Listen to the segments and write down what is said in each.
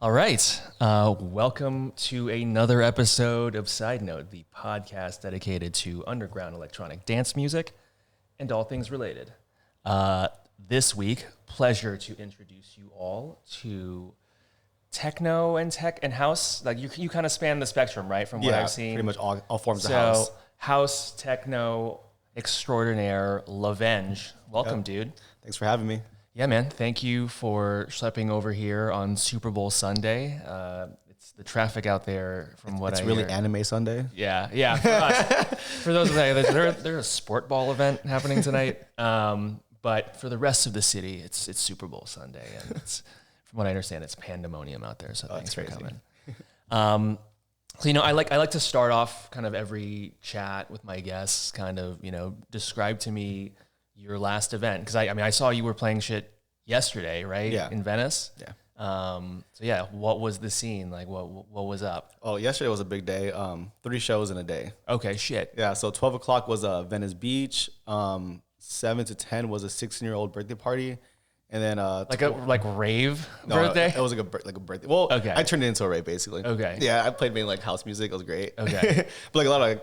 All right. Welcome to another episode of Side Note, the podcast dedicated to underground electronic dance music and all things related. This week, pleasure to introduce you all to techno and tech and house. Like you kind of span the spectrum, right? From what I've seen. Pretty much all forms of house. So, house, techno, extraordinaire, Lavenge. Welcome, dude. Thanks for having me. Yeah, man. Thank you for schlepping over here on Super Bowl Sunday. It's the traffic out there from what I hear. It's really anime Sunday. Yeah. For us, for those of you, there's a sport ball event happening tonight. But for the rest of the city, it's Super Bowl Sunday, and it's, from what I understand, it's pandemonium out there. So thanks for coming. So I like to start off kind of every chat with my guests, kind of describe to me your last event, because I saw you were playing shit yesterday, right? Yeah. In Venice. Yeah. So yeah, what was the scene like? What was up? Oh, yesterday was a big day. 3 shows in a day. Okay, shit. Yeah. So 12 o'clock was Venice Beach. 7 to 10 was a 16-year-old birthday party, and then like rave birthday. It was like a birthday. Well, okay. I turned it into a rave basically. Okay. Yeah, I played mainly like house music. It was great. Okay. But like a lot of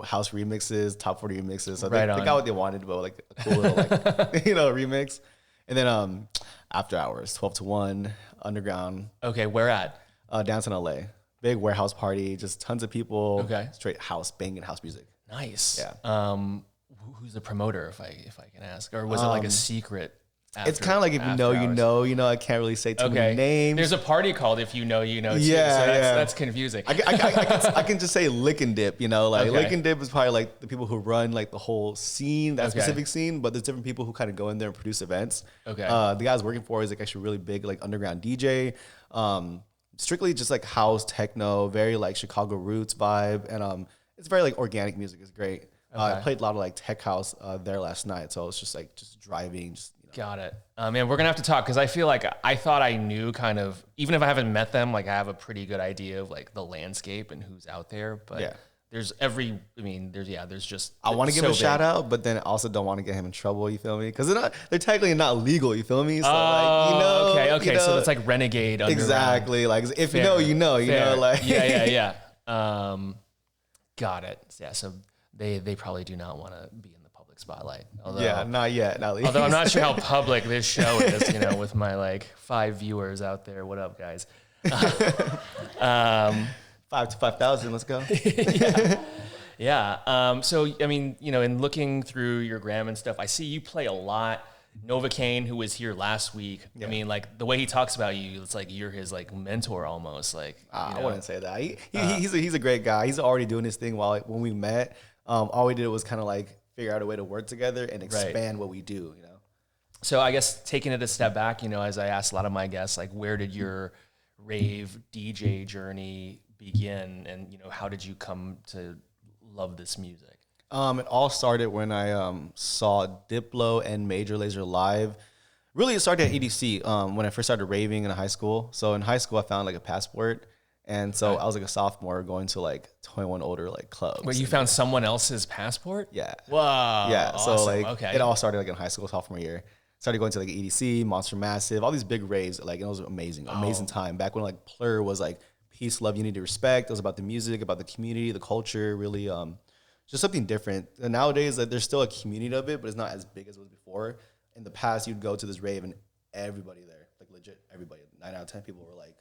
house remixes, top 40 remixes. So Right they got what they wanted, but like a cool little remix. And then after hours, 12 to 1, underground. Okay, where at? Downtown LA. Big warehouse party, just tons of people. Okay. Straight house, banging house music. Nice. Yeah. Who's the promoter, if I can ask, or was it like a secret? It's kind of like if you know, I can't really say too many names. There's a party called If You Know, You Know. Too, yeah, so that's confusing. I can just say lick and dip, Okay. Lick and dip is probably like the people who run like the whole scene, that specific scene, but there's different people who kind of go in there and produce events. Okay. The guy I was working for is like actually really big, like underground DJ, strictly just like house, techno, very like Chicago roots vibe. And it's very like organic music. It's great. Okay. I played a lot of like tech house there last night. So it's just like driving, Got it. Man, we're going to have to talk, because I feel like I thought I knew kind of, even if I haven't met them, like I have a pretty good idea of like the landscape and who's out there. But there's just. I want to give a shout out, but then I also don't want to get him in trouble. You feel me? Because they're technically not legal. You feel me? So okay. So it's like renegade. Exactly. Like if Fair. you know. Like yeah. Got it. Yeah. So they probably do not want to be in the public spotlight. Although, not yet. Not least. Although I'm not sure how public this show is, with my like 5 viewers out there. What up, guys? 5 to 5,000. Let's go. Yeah. So in looking through your gram and stuff, I see you play a lot. Novocaine, who was here last week, I mean, like the way he talks about you, it's like you're his like mentor almost. Like I wouldn't say that. He's a great guy. He's already doing his thing. When we met, all we did was kind of like figure out a way to work together and expand what we do. So I guess taking it a step back, as I asked a lot of my guests, like where did your rave DJ journey begin, and how did you come to love this music? It all started when I saw Diplo and Major Lazer live. Really, it started at EDC when I first started raving in high school. So in high school, I found like a passport. And so I was like a sophomore going to like 21 older like clubs. Wait, you found someone else's passport? Yeah. Wow. Yeah. Awesome. So like okay. It all started like in high school, sophomore year. Started going to like EDC, Monster Massive, all these big raves. Like it was amazing time. Back when like Plur was like peace, love, unity, respect. It was about the music, about the community, the culture, really just something different. And nowadays, like, there's still a community of it, but it's not as big as it was before. In the past, you'd go to this rave and everybody there, like legit everybody, 9 out of 10 people were like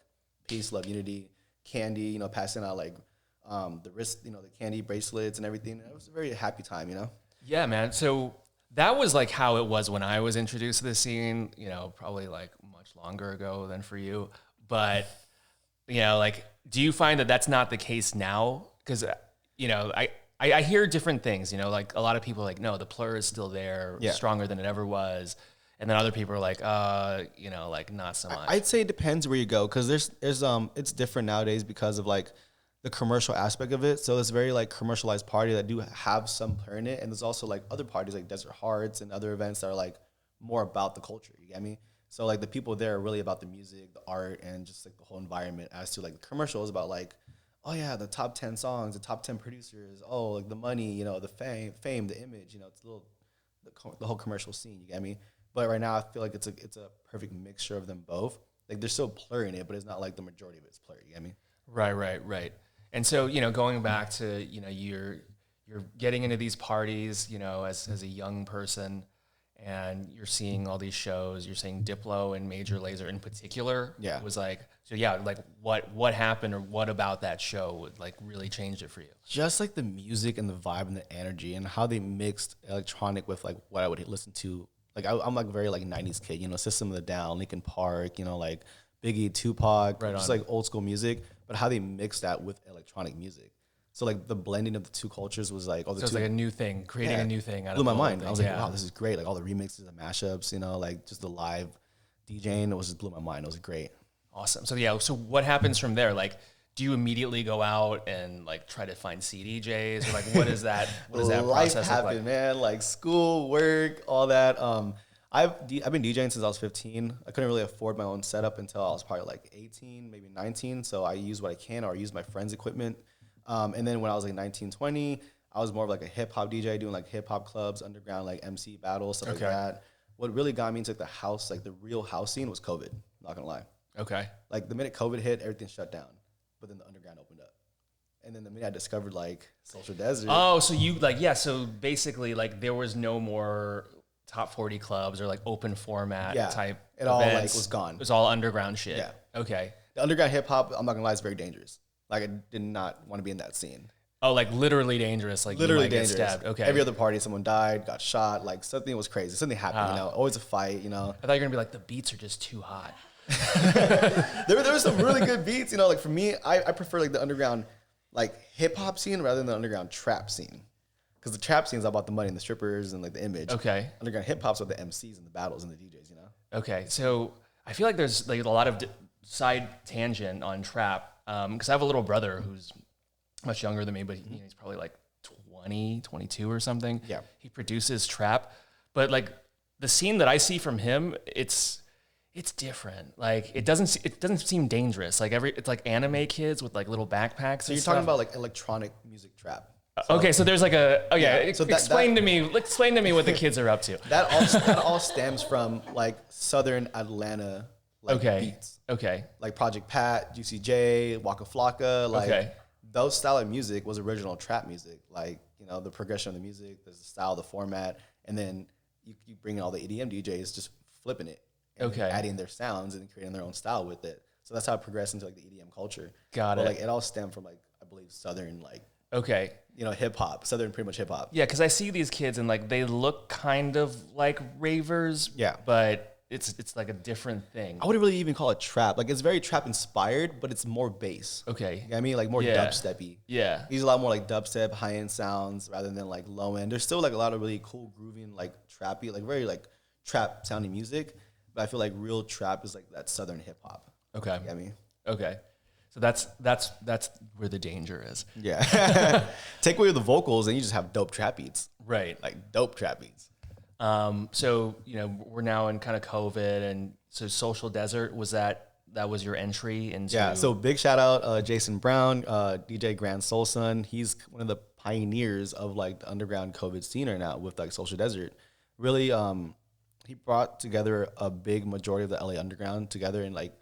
peace, love, unity, candy, passing out like the wrist, the candy bracelets and everything. It was a very happy time, Yeah, man. So that was like how it was when I was introduced to the scene, probably like much longer ago than for you. But, like, do you find that that's not the case now? Because, I hear different things, like a lot of people are like, no, the Plur is still there, stronger than it ever was. And then other people are like, like not so much. I'd say it depends where you go, because there's it's different nowadays because of like the commercial aspect of it. So it's very like commercialized party that do have some Plur in it, and there's also like other parties like Desert Hearts and other events that are like more about the culture. You get me? So like the people there are really about the music, the art, and just like the whole environment. As to like the commercial is about like, oh yeah, the top 10 songs, the top 10 producers, oh like the money, the fame, the image. It's a little the whole commercial scene. You get me? But right now, I feel like it's a perfect mixture of them both. like there's still plur in it, but it's not like the majority of it's plur. You get me? Right. And so, going back to, you're getting into these parties, as a young person, and you're seeing all these shows, you're seeing Diplo and Major Lazer in particular. Yeah. Was like, so yeah, like what happened, or what about that show would like really changed it for you? Just like the music and the vibe and the energy and how they mixed electronic with like what I would listen to. Like I'm like very like 90s kid, System of the Down, Linkin Park, like Biggie, Tupac, Right just on. like old school music, but how they mixed that with electronic music. So like the blending of the two cultures was like, So it's like a new thing, creating a new thing. Out blew of my the whole mind. thing. I was like, wow, this is great. Like all the remixes, the mashups, like just the live DJing, it was just blew my mind. It was great. Awesome. So yeah, so what happens from there? Like, do you immediately go out and like try to find CDJs, or like what is that? What does that Life process look happened, like? man. Like school, work, all that. I've been DJing since I was 15. I couldn't really afford my own setup until I was probably like 18, maybe 19. So I used what I can, or I used my friends' equipment. And then when I was like 19, 20, I was more of like a hip hop DJ, doing like hip hop clubs, underground like MC battles, stuff like that. What really got me into like the house, like the real house scene, was COVID. Not gonna lie. Okay. Like the minute COVID hit, everything shut down. But then the underground opened up. And then the minute I discovered like Social Desert. Oh, so you like, yeah. So basically, like there was no more top 40 clubs or like open format type. It all like events. was gone. It was all underground shit. Yeah. Okay. The underground hip hop, I'm not gonna lie, is very dangerous. Like I did not want to be in that scene. Oh, like literally dangerous. Like Literally you might dangerous. get stabbed. Okay. Every other party, someone died, got shot. Like something was crazy. Something happened. Always a fight. I thought you were gonna be like, the beats are just too hot. There were some really good beats. Like for me, I prefer like the underground, like hip hop scene rather than the underground trap scene. Because the trap scene is all about the money and the strippers and like the image. Okay. Underground hip hop's about the MCs and the battles and the DJs. Okay. So I feel like there's like a lot of side tangent on trap. Because I have a little brother who's much younger than me, but he's probably like 20, 22 or something. Yeah. He produces trap, but like the scene that I see from him, it's different. Like it doesn't seem dangerous. Like it's like anime kids with like little backpacks. So you're talking about like electronic music trap. Okay, so there's like So explain to me what the kids are up to. That all stems from like Southern Atlanta like beats. Okay. Like Project Pat, Juicy J, Waka Flocka, like those style of music was original trap music. Like, the progression of the music, there's the style, the format, and then you bring in all the EDM DJs just flipping it. And adding their sounds and creating their own style with it. So that's how it progressed into like the EDM culture. Got it. Like it all stemmed from like, I believe Southern like hip hop, Southern pretty much hip hop. Yeah, because I see these kids and like they look kind of like ravers. Yeah. But it's like a different thing. I wouldn't really even call it trap. Like it's very trap inspired, but it's more bass. Okay. You know what I mean? Like more dubsteppy. Yeah. These are a lot more like dubstep, high end sounds rather than like low end. There's still like a lot of really cool grooving, like trappy, like very like trap sounding music. But I feel like real trap is like that Southern hip hop. Okay. You know what I mean? Okay. So that's where the danger is. Yeah. Take away the vocals and you just have dope trap beats. Right. Like dope trap beats. So, we're now in kind of COVID, and so Social Desert, that was your entry into? Yeah. So big shout out, Jason Brown, DJ Grand Soul Son. He's one of the pioneers of like the underground COVID scene right now with like Social Desert. Really, he brought together a big majority of the LA underground together and like,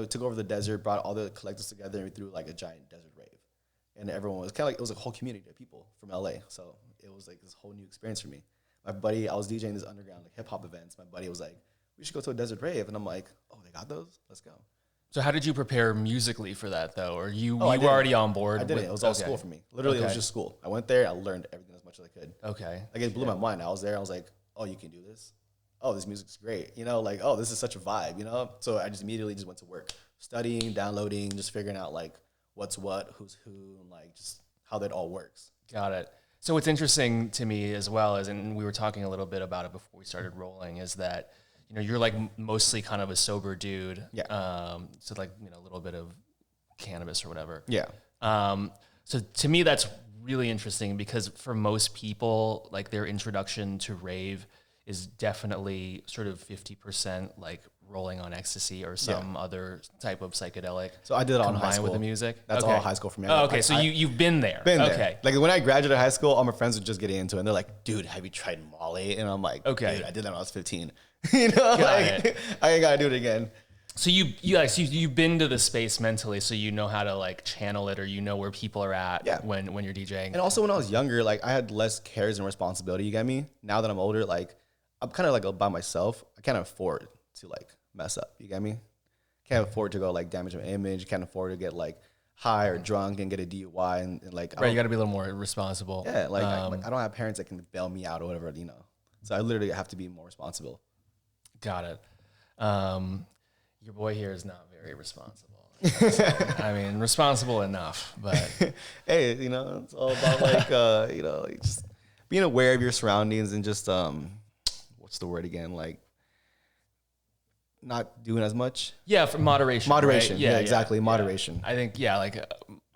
took over the desert, brought all the collectives together and we threw like a giant desert rave. And everyone was kind of like, it was a whole community of people from LA. So it was like this whole new experience for me. My buddy, I was DJing this underground like hip hop events. My buddy was like, we should go to a desert rave. And I'm like, oh, they got those? Let's go. So how did you prepare musically for that though? Or you were already on board? I didn't. It was all school for me. Literally, it was just school. I went there. I learned everything as much as I could. Okay. Like it blew my mind. I was there. I was like, oh, you can do this. Oh, this music's great. Like, oh, this is such a vibe, So I just immediately just went to work, studying, downloading, just figuring out like what's what, who's who, and like just how that all works. Got it. So what's interesting to me as well is, and we were talking a little bit about it before we started rolling, is that, you're like mostly kind of a sober dude. Yeah. So like, a little bit of cannabis or whatever. Yeah. So to me, that's really interesting because for most people, like their introduction to rave is definitely sort of 50% like rolling on ecstasy or some other type of psychedelic. So I did it all in high school with the music. That's all high school for me. Oh, okay. So you've been there. Been there. Okay. Like when I graduated high school, all my friends would just get into it. And they're like, dude, have you tried Molly? And I'm like, okay, dude, I did that when I was 15. Got I ain't got to do it again. So you've been to the space mentally, so you know how to like channel it, or you know where people are at when you're DJing. And also when I was younger, like I had less cares and responsibility. You get me? Now that I'm older, like I'm kind of like by myself. I can't afford to like mess up. You get me? Can't afford to go like damage my image. Can't afford to get like high or drunk and get a DUI and like. Right, you got to be a little more responsible. Yeah, like I don't have parents that can bail me out or whatever, you know. So I literally have to be more responsible. Got it. Your boy here is not very responsible. I mean, responsible enough, but hey, you know, it's all about like you know, like just being aware of your surroundings and just what's the word again? Like not doing as much. Yeah, for moderation. Moderation. Right? Yeah, exactly. Moderation. I think like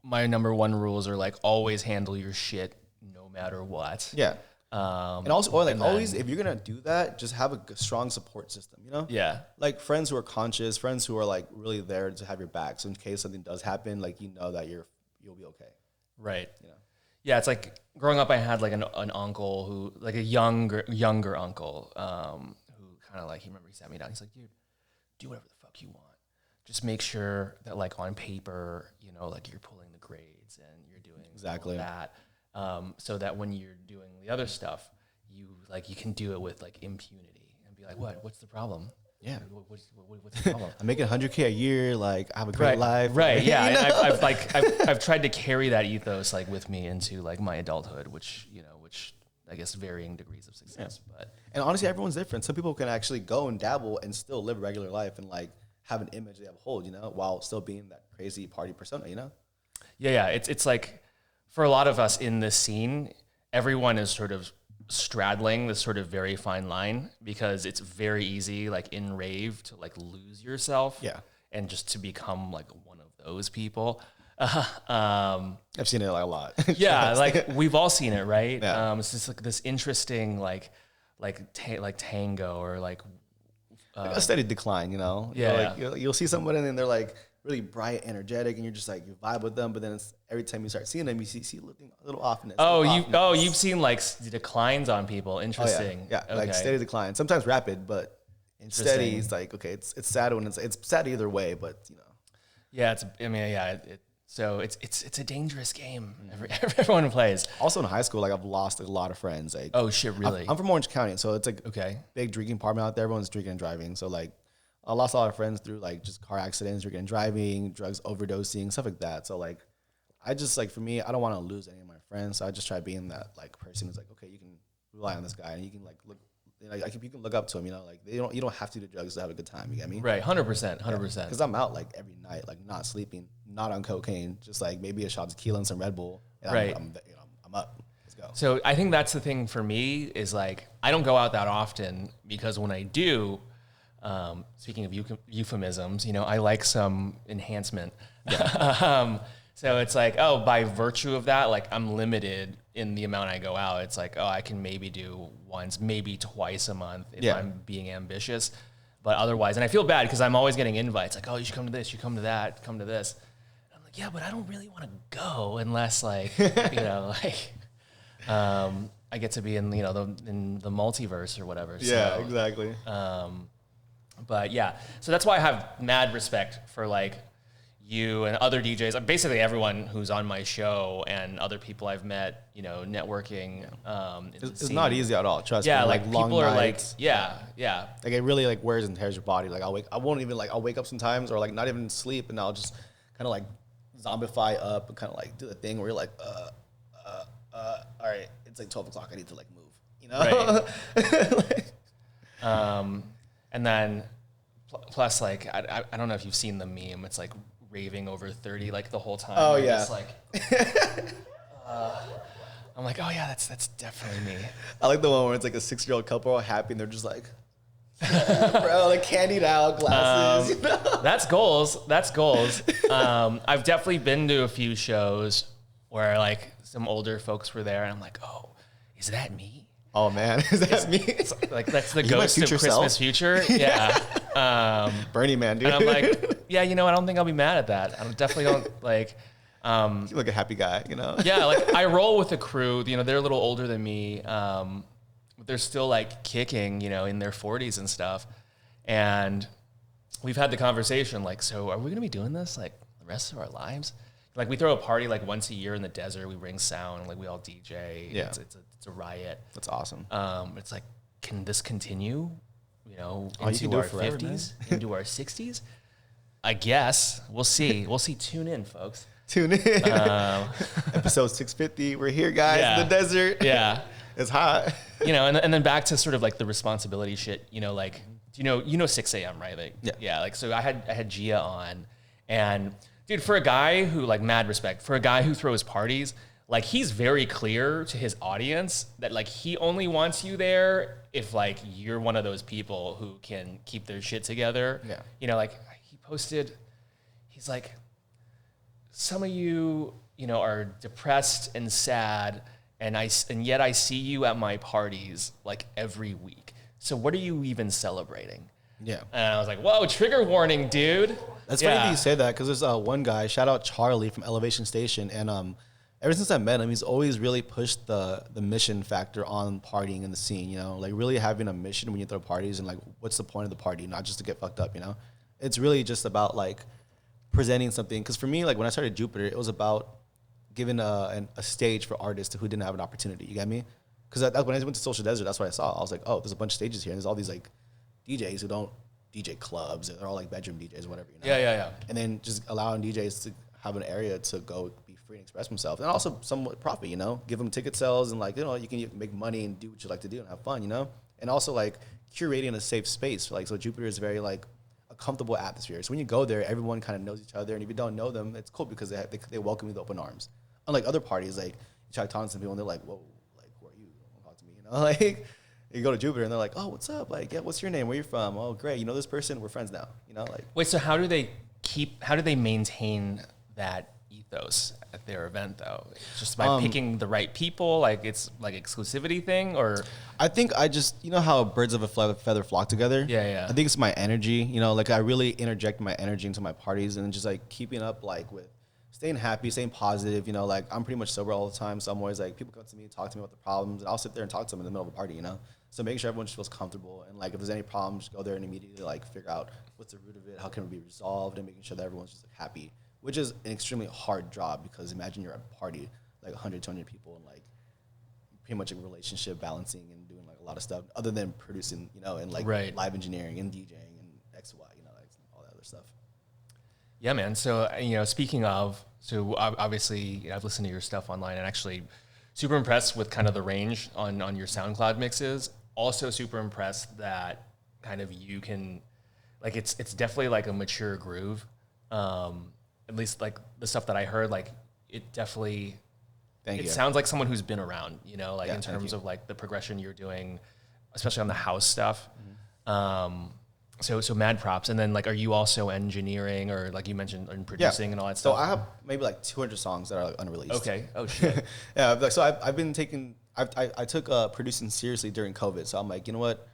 my number one rules are like always handle your shit no matter what. Yeah. And also, or like always, if you're gonna do that, just have a strong support system. You know. Yeah. Like friends who are conscious, friends who are like really there to have your back. So in case something does happen, like you know that you'll be okay. Right. You know. Yeah, it's like growing up, I had like an uncle who, like a younger uncle, who kind of like, he sat me down. He's like, dude, do whatever the fuck you want. Just make sure that like on paper, you know, like you're pulling the grades and you're doing exactly all that. So that when you're doing the other stuff, you can do it with like impunity and be like, what's the problem? Yeah. What's the problem? I'm making $100K a year. Like I have a great life. Right. Yeah. You know? And I've tried to carry that ethos like with me into like my adulthood, which I guess varying degrees of success. Yeah. But and honestly, everyone's different. Some people can actually go and dabble and still live a regular life and like have an image they uphold, you know, while still being that crazy party persona, you know? Yeah. It's like for a lot of us in this scene, everyone is sort of straddling this sort of very fine line because it's very easy like in rave to like lose yourself and just to become like one of those people. I've seen it like a lot. Yeah, like we've all seen it, right? Yeah. It's just like this interesting like tango or like a steady decline, you know? Yeah. Like, you'll see someone and then they're like really bright, energetic, and you're just like, you vibe with them, but then it's every time you start seeing them, you see a little offness. You've seen like declines on people. Interesting. Oh, yeah. Okay. Like steady decline. Sometimes rapid, but steady is like, okay, it's sad when it's sad either way, but you know. Yeah, so it's a dangerous game. Everyone plays. Also in high school, like I've lost a lot of friends. Like, oh shit, really? I'm from Orange County, so it's like okay, big drinking apartment out there. Everyone's drinking and driving. So like, I lost a lot of friends through like just car accidents, drinking and driving, drugs overdosing, stuff like that. So like, I just like for me, I don't want to lose any of my friends. So I just try being that like person who's like, okay, you can rely on this guy, and you can like look. Like you can look up to him, you know, like you don't have to do drugs to have a good time. You get me? Right, 100%. Because I'm out like every night, like not sleeping, not on cocaine, just like maybe a shot of tequila and some Red Bull. And right. I'm up. Let's go. So I think that's the thing for me is like I don't go out that often because when I do, speaking of euphemisms, you know, I like some enhancement. Yeah. So it's like, oh, by virtue of that, like I'm limited in the amount I go out. It's like, oh, I can maybe do once, maybe twice a month if I'm being ambitious. But otherwise, and I feel bad because I'm always getting invites like, oh, you should come to this, you come to that, come to this. And I'm like, yeah, but I don't really want to go unless like, you know, like I get to be in, you know, in the multiverse or whatever. Yeah, so, exactly. But yeah, so that's why I have mad respect for like you and other DJs, basically everyone who's on my show and other people I've met, you know, networking. It's not easy at all. Trust me. Yeah, like long people are nights. like, yeah. Like it really like wears and tears your body. Like I'll wake up sometimes or like not even sleep and I'll just kind of like zombify up and kind of like do the thing where you're like, all right, it's like 12 o'clock. I need to like move, you know? Right. And then plus like, I don't know if you've seen the meme. It's like raving over 30 like the whole time. Oh yeah. Just like, I'm like, oh yeah, that's definitely me. I like the one where it's like a 6-year-old couple all happy and they're just like, bro, like candied out glasses. You know? That's goals. I've definitely been to a few shows where like some older folks were there and I'm like, oh, is that me? Oh man, is that me? Like that's the ghost of Christmas future. Yeah. Bernie man, dude. And I'm like, yeah, you know, I don't think I'll be mad at that. I definitely don't like. You look a happy guy, you know? Yeah, like I roll with a crew, you know, they're a little older than me. But they're still like kicking, you know, in their 40s and stuff. And we've had the conversation like, so are we going to be doing this like the rest of our lives? Like we throw a party like once a year in the desert. We bring sound, like we all DJ. Yeah. It's a riot. That's awesome. It's like, can this continue, you know, you can into do our it forever, 50s, into our 60s? I guess. We'll see. We'll see. Tune in, folks. Tune in. Episode 650. We're here, guys, in the desert. Yeah. It's hot. You know, and then back to sort of like the responsibility shit, you know, like, you know 6 a.m., right? Like, yeah. Like, so I had Gia on, and dude, for a guy who, like, mad respect, for a guy who throws parties, like, he's very clear to his audience that, like, he only wants you there if, like, you're one of those people who can keep their shit together. Yeah. You know, like, he posted, he's like, some of you, you know, are depressed and sad, and yet I see you at my parties, like, every week. So what are you even celebrating? Yeah. And I was like, whoa, trigger warning, dude. That's funny that you say that, because there's one guy, shout out Charlie from Elevation Station, and ever since I met him, he's always really pushed the mission factor on partying in the scene, you know, like really having a mission when you throw parties, and like, what's the point of the party? Not just to get fucked up, you know? It's really just about like presenting something. Because for me, like when I started Jupiter, it was about giving a stage for artists who didn't have an opportunity. You get me? Because when I went to Social Desert, that's what I saw. I was like, oh, there's a bunch of stages here, and there's all these like DJs who don't DJ clubs, and they're all like bedroom DJs, whatever. You know? Yeah. And then just allowing DJs to have an area to go be free and express themselves, and also somewhat profit. You know, give them ticket sales, and like, you know, you can make money and do what you like to do and have fun. You know, and also like curating a safe space. Like, so Jupiter is very like a comfortable atmosphere. So when you go there, everyone kind of knows each other, and if you don't know them, it's cool because they welcome you with open arms. Unlike other parties, like you try to talk to some people, and they're like, whoa, like who are you? Don't talk to me. You know, like. You go to Jupiter and they're like, oh, what's up? Like, yeah, what's your name? Where you from? Oh, great. You know this person? We're friends now. You know, like. Wait, so how do they maintain that ethos at their event though? Just by picking the right people? Like it's like exclusivity thing, or? I think you know how birds of a feather flock together? Yeah. I think it's my energy. You know, like I really interject my energy into my parties, and just like keeping up like with staying happy, staying positive. You know, like I'm pretty much sober all the time. So I'm always like, people come to me, talk to me about the problems, and I'll sit there and talk to them in the middle of a party, you know? So making sure everyone just feels comfortable, and like if there's any problems, go there and immediately like figure out what's the root of it, how can it be resolved, and making sure that everyone's just like happy, which is an extremely hard job, because imagine you're at a party like 100, 200 people, and like pretty much a relationship balancing and doing like a lot of stuff other than producing, you know, and like live engineering and DJing and X, Y, you know, like all that other stuff. Yeah, man. So, you know, speaking of, so obviously, you know, I've listened to your stuff online, and actually super impressed with kind of the range on your SoundCloud mixes. Also super impressed that kind of you can, like, it's definitely like a mature groove. At least like the stuff that I heard, like it definitely, it sounds like someone who's been around, you know, like in terms of like the progression you're doing, especially on the house stuff. Mm-hmm. So mad props. And then like, are you also engineering, or like you mentioned, and producing and all that stuff? So I have maybe like 200 songs that are like unreleased. Okay. Oh shit. Yeah. Like, so I've been taking, I took producing seriously during COVID. So I'm like, you know what?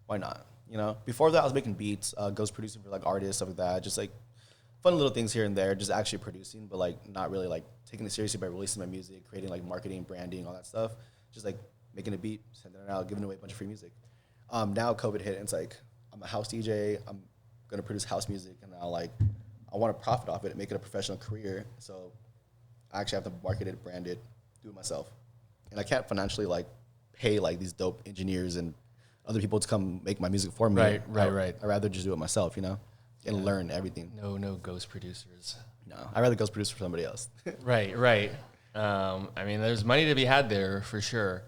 Why not? You know, before that I was making beats, ghost producing for like artists, stuff like that. Just like fun little things here and there, just actually producing, but like not really like taking it seriously by releasing my music, creating like marketing, branding, all that stuff. Just like making a beat, sending it out, giving away a bunch of free music. Now COVID hit, and it's like, I'm a house DJ. I'm gonna produce house music, and now like I want to profit off it and make it a professional career. So I actually have to market it, brand it, do it myself, and I can't financially like pay like these dope engineers and other people to come make my music for me. Right. I'd rather just do it myself, you know, and learn everything. No ghost producers. No, I'd rather ghost produce for somebody else. Right. I mean, there's money to be had there for sure.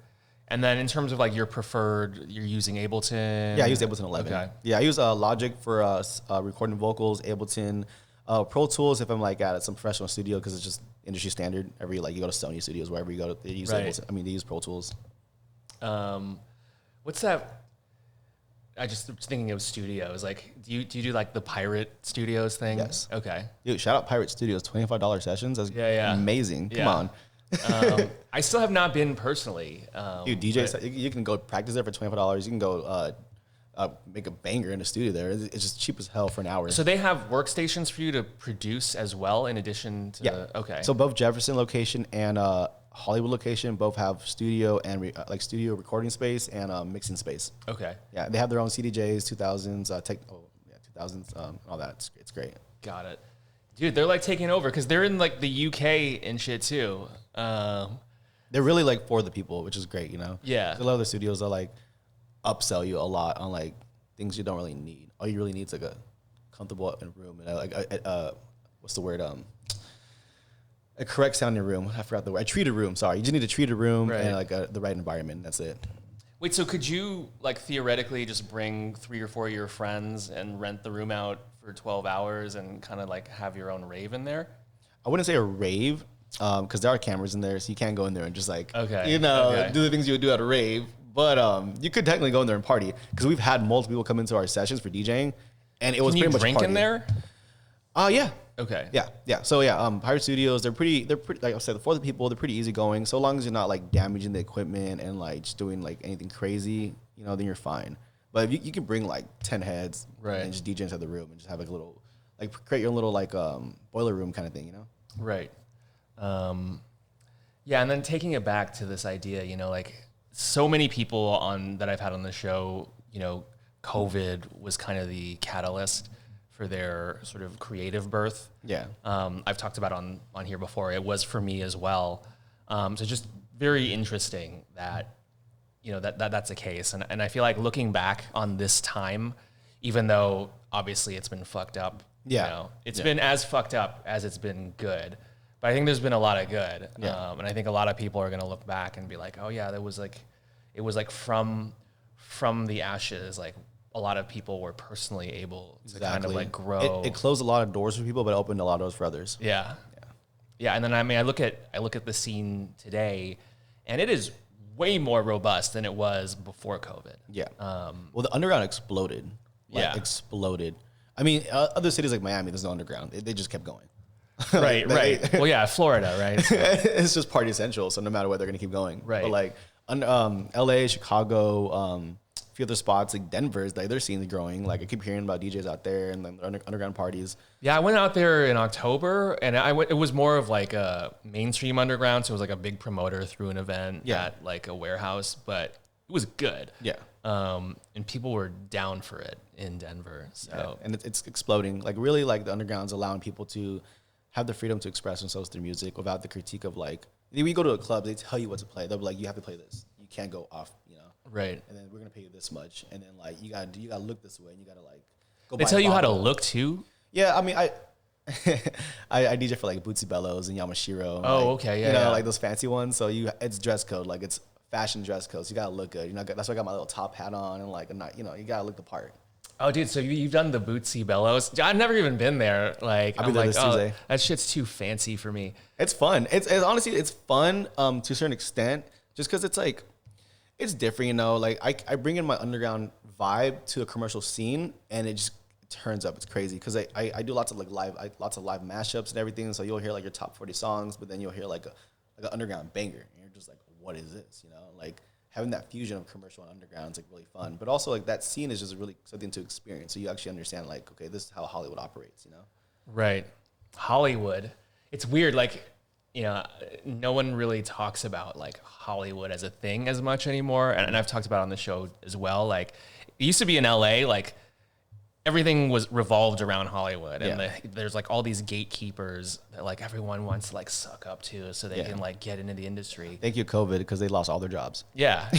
And then in terms of like your preferred, you're using Ableton? Yeah, I use Ableton 11. Okay. Yeah, I use Logic for recording vocals, Ableton, Pro Tools if I'm like at some professional studio, because it's just industry standard. You go to Sony studios, wherever you go, they use Ableton. I mean, they use Pro Tools. What's that? I just was thinking of studios. Like, do you do like the Pirate Studios thing? Yes. Okay. Dude, shout out Pirate Studios, $25 sessions. That's amazing. Come on. I still have not been personally. Dude, DJs, you can go practice there for $25. You can go make a banger in the studio there. It's just cheap as hell for an hour. So they have workstations for you to produce as well, in addition to okay. So both Jefferson location and Hollywood location both have studio and studio recording space and mixing space. Okay. Yeah, they have their own CDJs, 2000s, thousands, all that. It's great. Got it. Dude, they're like taking over because they're in like the UK and shit too. They're really like for the people, which is great, you know? Yeah. A lot of the studios are like upsell you a lot on like things you don't really need. All you really need is like a comfortable room and what's the word? A correct sounding room. I forgot the word. A treated room. Sorry, you just need a treated room and like the right environment. That's it. Wait, so could you like theoretically just bring 3 or 4 of your friends and rent the room out for 12 hours and kind of like have your own rave in there? I wouldn't say a rave because there are cameras in there, so you can't go in there and just like do the things you would do at a rave. But you could technically go in there and party because we've had multiple people come into our sessions for DJing, and it was pretty much drink in there. Yeah. Okay. Yeah. So Pirate Studios, they're pretty like I said, for the people, they're pretty easygoing. So long as you're not like damaging the equipment and like just doing like anything crazy, you know, then you're fine. But if you can bring like 10 heads and just DJ inside the room and just have like a little, like create your own little like boiler room kind of thing, you know? Right. Yeah, and then taking it back to this idea, you know, like so many people that I've had on the show, you know, COVID was kind of the catalyst for their sort of creative birth. Yeah. I've talked about on here before. It was for me as well. So just very interesting that, you know, that's the case. And I feel like looking back on this time, even though obviously it's been fucked up, you know, it's been as fucked up as it's been good. But I think there's been a lot of good. And I think a lot of people are going to look back and be like, oh yeah, it was like from the ashes, like, a lot of people were personally able to kind of like grow. It closed a lot of doors for people, but it opened a lot of doors for others. Yeah. And then I mean, I look at the scene today, and it is way more robust than it was before COVID. Yeah. Well, the underground exploded. Exploded. I mean, other cities like Miami, there's no underground. They just kept going. Right. Well, yeah, Florida, right? So. It's just party central, so no matter what, they're gonna keep going. Right. But like, LA, Chicago. Few other spots like Denver's, like their scene's growing. Like I keep hearing about DJs out there and then underground parties. Yeah, I went out there in October, and it was more of like a mainstream underground, so it was like a big promoter through an event at like a warehouse, but it was good. Yeah. And people were down for it in Denver. So and it's exploding. Like really, like the underground's allowing people to have the freedom to express themselves through music without the critique of like when you go to a club, they tell you what to play. They'll be like, you have to play this. You can't go off. Right. And then we're gonna pay you this much, and then like you gotta look this way, and you gotta like go. They tell you how to look too. Yeah, I mean I DJ for like Bootsy Bellows and Yamashiro. Oh, like, okay, yeah, you know, like those fancy ones. So it's dress code, like it's fashion dress code. So you gotta look good. You know, that's why I got my little top hat on and like you know, you gotta look the part. Oh, dude, so you've done the Bootsy Bellows. I've never even been there. Like, I'll be there this Tuesday. That shit's too fancy for me. It's fun. It's honestly it's fun to a certain extent, just because it's like. It's different, you know, like I bring in my underground vibe to a commercial scene and it just turns up. It's crazy because I do lots of live mashups and everything. So you'll hear like your top 40 songs, but then you'll hear like an underground banger. And you're just like, what is this? You know, like having that fusion of commercial and underground is like really fun. But also like that scene is just really something to experience. So you actually understand like, okay, this is how Hollywood operates, you know? Right. Hollywood. It's weird. Like, you know, no one really talks about like Hollywood as a thing as much anymore. And I've talked about it on the show as well. Like it used to be in LA, like everything was revolved around Hollywood. And there's like all these gatekeepers that like everyone wants to like suck up to so they can like get into the industry. Thank you, COVID, because they lost all their jobs. Yeah.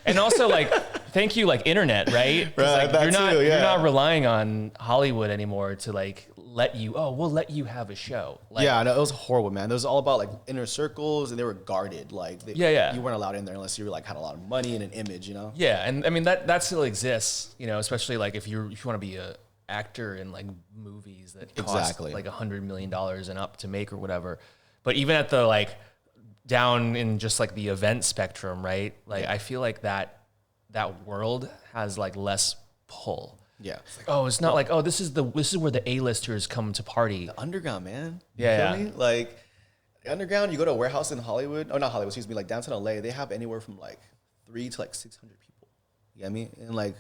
And also like, thank you, like internet, right? Right, like, you're not relying on Hollywood anymore to like we'll let you have a show. Like, yeah, I know, it was horrible, man. It was all about like inner circles, and they were guarded. Like, you weren't allowed in there unless you like had a lot of money and an image, you know. Yeah, and I mean that still exists, you know, especially like if you want to be a actor in like movies that cost like $100 million and up to make or whatever. But even at the like down in just like the event spectrum, right? Like I feel like that world has like less pull. Yeah. It's like, it's not like, this is where the A-listers come to party. The underground, man. Yeah. You feel me? Like, the underground, you go to a warehouse in Hollywood. Oh, not Hollywood, excuse me. Like, downtown LA, they have anywhere from, like, 3 to, like, 600 people. You get me? And, like,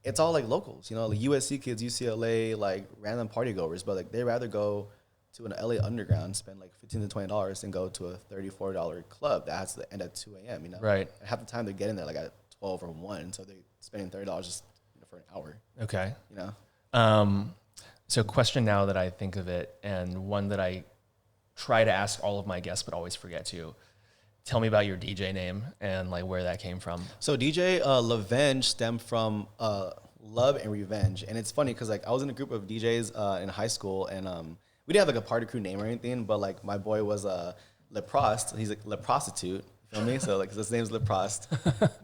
it's all, like, locals. You know, like, USC kids, UCLA, like, random party goers. But, like, they'd rather go to an LA underground, spend, like, $15 to $20 than go to a $34 club that has to end at 2 a.m., you know? Right. And half the time they get in there, like, at 12 or 1. So they're spending $30 just for an hour. Okay. You know? So question now that I think of it, and one that I try to ask all of my guests but always forget to. Tell me about your DJ name and like where that came from. So DJ Lavenge stemmed from love and revenge. And it's funny because like I was in a group of DJs in high school, and we didn't have like a party crew name or anything, but like my boy was Le Prost. He's like Le Prostitute. You feel me? So like his name's Le Prost.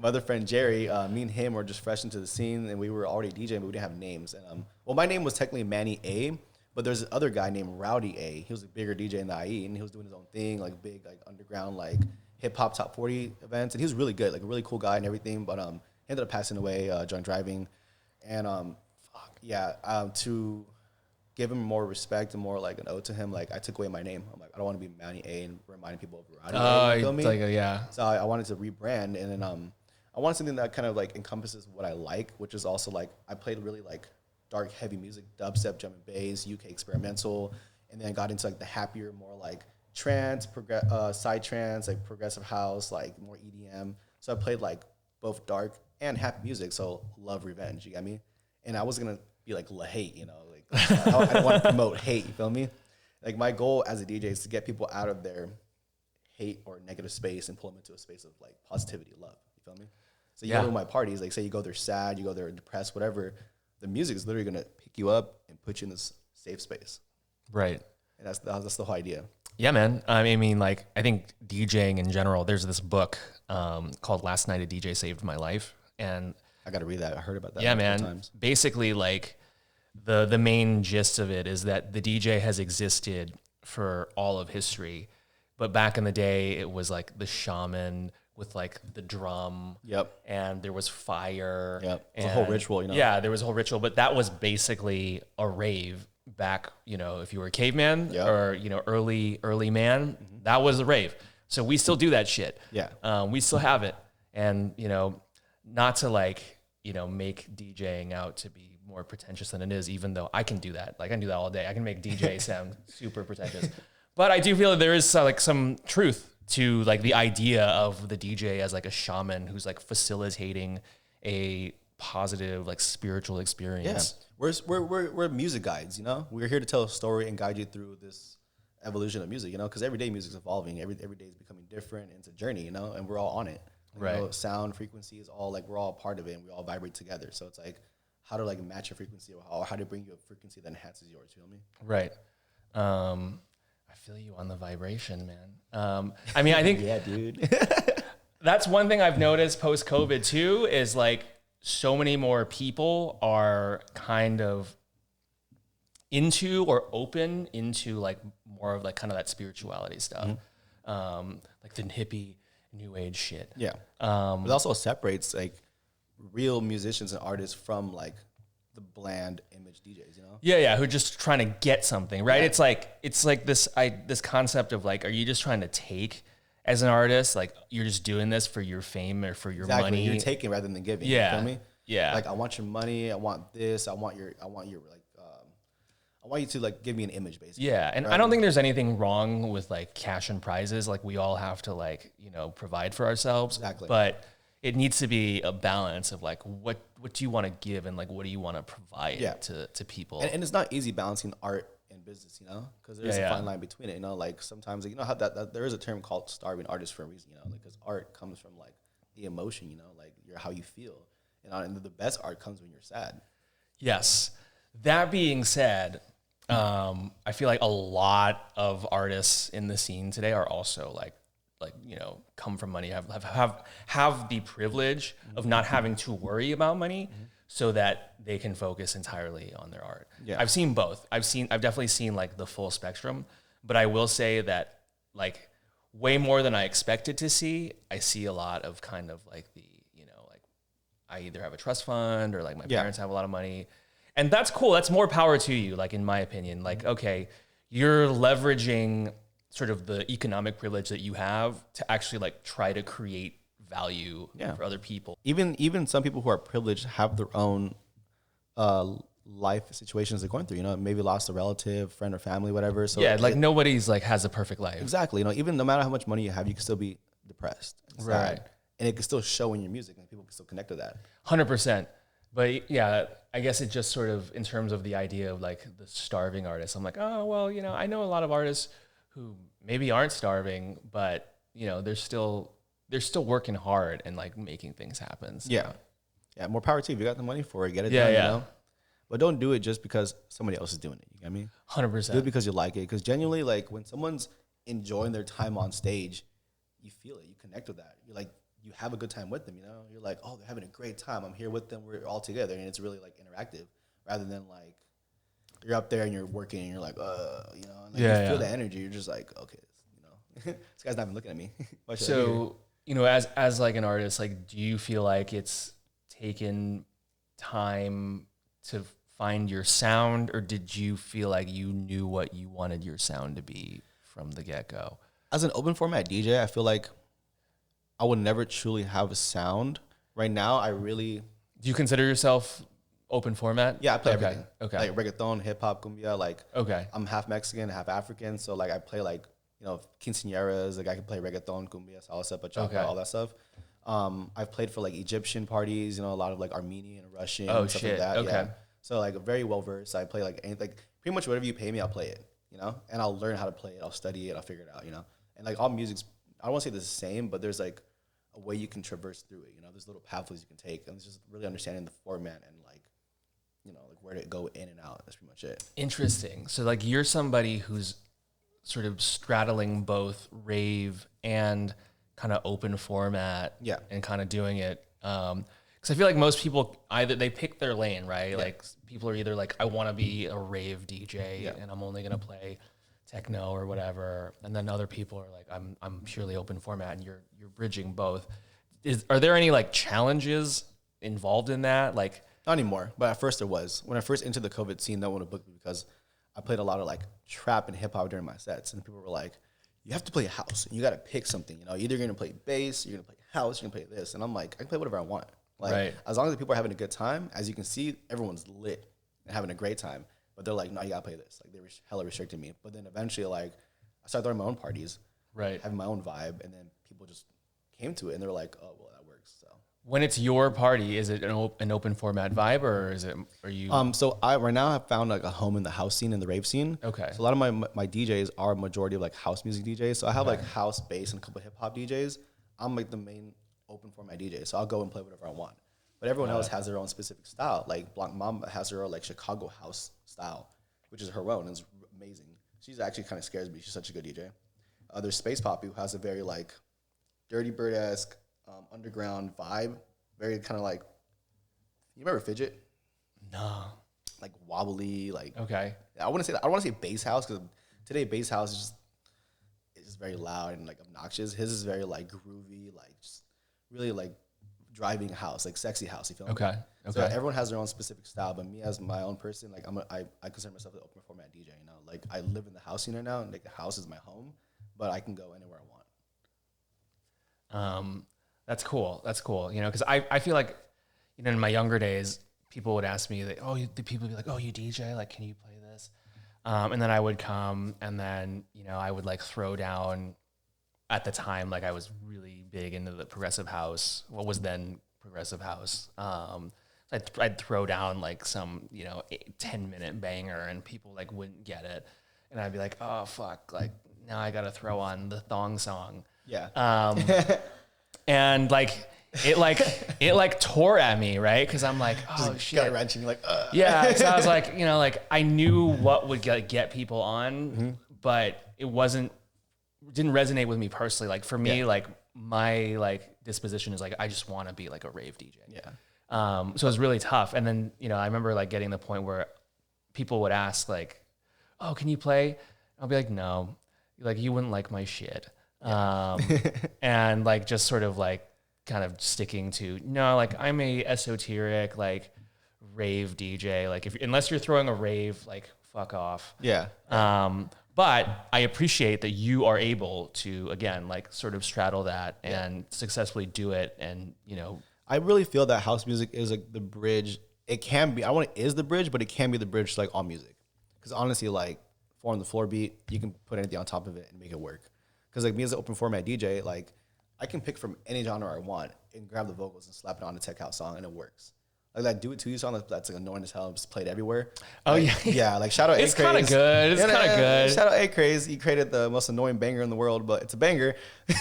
My other friend Jerry, me and him were just fresh into the scene, and we were already DJing, but we didn't have names. And well, my name was technically Manny A, but there's this other guy named Rowdy A. He was a bigger DJ in the IE, and he was doing his own thing, like big, like underground, like hip hop top 40 events, and he was really good, like a really cool guy and everything. But he ended up passing away, drunk driving, and to give him more respect and more like an ode to him, like I took away my name. I'm like, I don't want to be Manny A and reminding people of Rowdy A. You feel me? Like yeah. So I wanted to rebrand, and then I wanted something that kind of like encompasses what I like, which is also like I played really like dark, heavy music, dubstep, drum and bass, UK experimental, and then got into like the happier, more like trance, side trance, like progressive house, like more EDM. So I played like both dark and happy music. So love, revenge, you got me? And I wasn't gonna be like hate, you know, like I don't want to promote hate, you feel me? Like my goal as a DJ is to get people out of their hate or negative space and pull them into a space of like positivity, love, you feel me? So you go to my parties, like say you go there sad, you go there depressed, whatever, the music is literally gonna pick you up and put you in this safe space. Right. And that's the whole idea. Yeah, man. I mean, like, I think DJing in general, there's this book called Last Night a DJ Saved My Life. And I got to read that. I heard about that. Yeah, man. Times. Basically, like, the main gist of it is that the DJ has existed for all of history. But back in the day, it was like the shaman with like the drum. Yep. And there was fire. Yep. It's a whole ritual, you know? Yeah, there was a whole ritual. But that was basically a rave. Back, you know, if you were a caveman or, you know, early man, that was a rave. So we still do that shit. Yeah. We still have it. And, you know, not to like, you know, make DJing out to be more pretentious than it is, even though I can do that. Like I can do that all day. I can make DJ sound super pretentious. But I do feel that there is like some truth to like the idea of the DJ as like a shaman who's like facilitating a positive, like spiritual experience. Yeah. We're music guides, you know? We're here to tell a story and guide you through this evolution of music, you know? Because every day music's evolving. Every day is becoming different. And it's a journey, you know? And we're all on it. Right. You know, sound, frequency is all like, we're all part of it and we all vibrate together. So it's like how to like match your frequency or how to bring you a frequency that enhances yours, you feel me? Right. I feel you on the vibration, man. I mean, I think yeah, dude. That's one thing I've noticed post-COVID too, is like so many more people are kind of into or open into like more of like kind of that spirituality stuff. Like the hippie new age shit. Yeah. But it also separates like real musicians and artists from like the bland image DJs, you know? Yeah, who are just trying to get something, right? Yeah. It's like this concept of like, are you just trying to take as an artist? Like you're just doing this for your fame or for your money. You're taking rather than giving. Yeah. You feel me? Yeah. Like I want your money, I want this, I want your like I want you to like give me an image basically. Yeah. And right? I don't think there's anything wrong with like cash and prizes. Like we all have to like, you know, provide for ourselves. Exactly. But it needs to be a balance of like what do you want to give and like what do you want to provide to people. And it's not easy balancing art and business, you know, because there's a fine line between it. You know, like sometimes like, you know how that there is a term called starving artist for a reason, you know, like because art comes from like the emotion, you know, like how you feel, and the best art comes when you're sad. Yes. That being said, I feel like a lot of artists in the scene today are also like you know, come from money, have the privilege of not having to worry about money, so that they can focus entirely on their art. Yeah. I've seen both. I've definitely seen like the full spectrum, but I will say that like way more than I expected to see. I see a lot of kind of like the, you know, like I either have a trust fund or like my parents have a lot of money. And that's cool. That's more power to you, like in my opinion. Like, okay, you're leveraging sort of the economic privilege that you have to actually like try to create value for other people. Even some people who are privileged have their own life situations they're going through, you know, maybe lost a relative, friend or family, whatever. So yeah, like nobody's like has a perfect life. Exactly. You know, even no matter how much money you have, you can still be depressed. Right. And it can still show in your music and people can still connect to that. 100%. But yeah, I guess it just sort of, in terms of the idea of like the starving artist, I'm like, oh, well, I know a lot of artists who maybe aren't starving, but they're still working hard and like making things happen. So. Yeah, more power to you. If you got the money for it, get it Yeah, done, yeah. But don't do it just because somebody else is doing it. You get me? 100%. Do it because you like it. Because genuinely, like when someone's enjoying their time on stage, you feel it. You connect with that. You're like, you have a good time with them, You're like, oh, they're having a great time. I'm here with them. We're all together. And it's really like interactive rather than like you're up there and you're working and you're like, and like you feel the energy. You're just like, okay, this guy's not even looking at me. So, as like an artist, like, do you feel like it's taken time to find your sound, or did you feel like you knew what you wanted your sound to be from the get-go? As an open format DJ, I feel like I would never truly have a sound. Right now, do you consider yourself open format? Yeah, I play everything. Okay. Like reggaeton, hip hop, cumbia. Like, okay. I'm half Mexican, half African. So like I play like, quinceañeras. Like I can play reggaeton, cumbia, salsa, bachata, all that stuff. I've played for like Egyptian parties, a lot of like Armenian, Russian, stuff like that. Okay. Yeah. So like very well versed. I play like anything, like pretty much whatever you pay me, I'll play it, and I'll learn how to play it. I'll study it. I'll figure it out, and like all music's, I don't want to say the same, but there's like a way you can traverse through it. There's little pathways you can take, and it's just really understanding the format and like, like where to go in and out. That's pretty much it. Interesting. So like you're somebody who's sort of straddling both rave and kind of open format, and kind of doing it. Because I feel like most people either they pick their lane, right? Like people are either like, I want to be a rave DJ and I'm only gonna play techno or whatever, and then other people are like, I'm purely open format, and you're bridging both. Are there any like challenges involved in that? Like, not anymore, but at first there was. When I first entered the COVID scene, no one would book me because I played a lot of like trap and hip hop during my sets, and people were like, you have to play house, and you got to pick something. Either you're gonna play bass, you're gonna play house, you're gonna play this, and I'm like, I can play whatever I want. Like, as long as the people are having a good time, as you can see, everyone's lit and having a great time. But they're like, no, you gotta play this. Like, they were hella restricting me. But then eventually, like, I started throwing my own parties, having my own vibe, and then people just came to it, and they were like, oh, well, that works. So when it's your party, is it an open format vibe, or are you? So I right now have found like a home in the house scene and the rave scene. Okay. So a lot of my DJs are a majority of like house music DJs. So I have like house, bass, and a couple of hip hop DJs. I'm like the main open format DJ, so I'll go and play whatever I want. But everyone else has their own specific style. Like Blanc Mamba has her own like Chicago house style, which is her own, and it's amazing. She's actually kind of scares me. She's such a good DJ. There's Space Poppy, who has a very like Dirty Bird-esque underground vibe. Very kind of like, you remember Fidget? No. Like wobbly, like. Okay. I want to say bass house, because today bass house is just very loud and like obnoxious. His is very like groovy, like just really like driving house, like sexy house. You feel me? Okay. So everyone has their own specific style, but me as my own person, like I consider myself an open format DJ. Like I live in the house scene right now, and like the house is my home, but I can go anywhere I want. That's cool. That's cool. Because I feel like, in my younger days, people would ask me, like, people would be like, oh, you DJ? Like, can you play this? And then I would come, and then, I would like throw down. At the time, like I was really big into the progressive house, what was then progressive house. I'd throw down like some, 10-minute banger, and people like wouldn't get it. And I'd be like, oh, fuck, like now I got to throw on the thong song. Yeah. And like, it tore at me, right? Because I'm like, oh, just shit. Gut wrenching, like, Yeah, so I was like, like I knew what would get people on, but it didn't resonate with me personally. Like for me, like my like disposition is like, I just want to be like a rave DJ. Yeah. So it was really tough. And then, I remember like getting the point where people would ask like, oh, can you play? I'll be like, no, like you wouldn't like my shit. And like, just sort of like kind of sticking to, no, like I'm a esoteric, like rave DJ. Like unless you're throwing a rave, like fuck off. Yeah. But I appreciate that you are able to, again, like sort of straddle that and successfully do it. And, I really feel that house music is like the bridge. It can be, I don't want it is the bridge, but it can be the bridge to like all music. Because honestly, like 4 on the floor beat, you can put anything on top of it and make it work. Because like me as an open format DJ, like I can pick from any genre I want and grab the vocals and slap it on a tech house song, and it works. Like that "Do It To You" song that's like annoying as hell. Just played everywhere. Oh like, yeah. Like shout out. It's kind of good. It's kind of good. Shout out A Craze. He created the most annoying banger in the world, but it's a banger,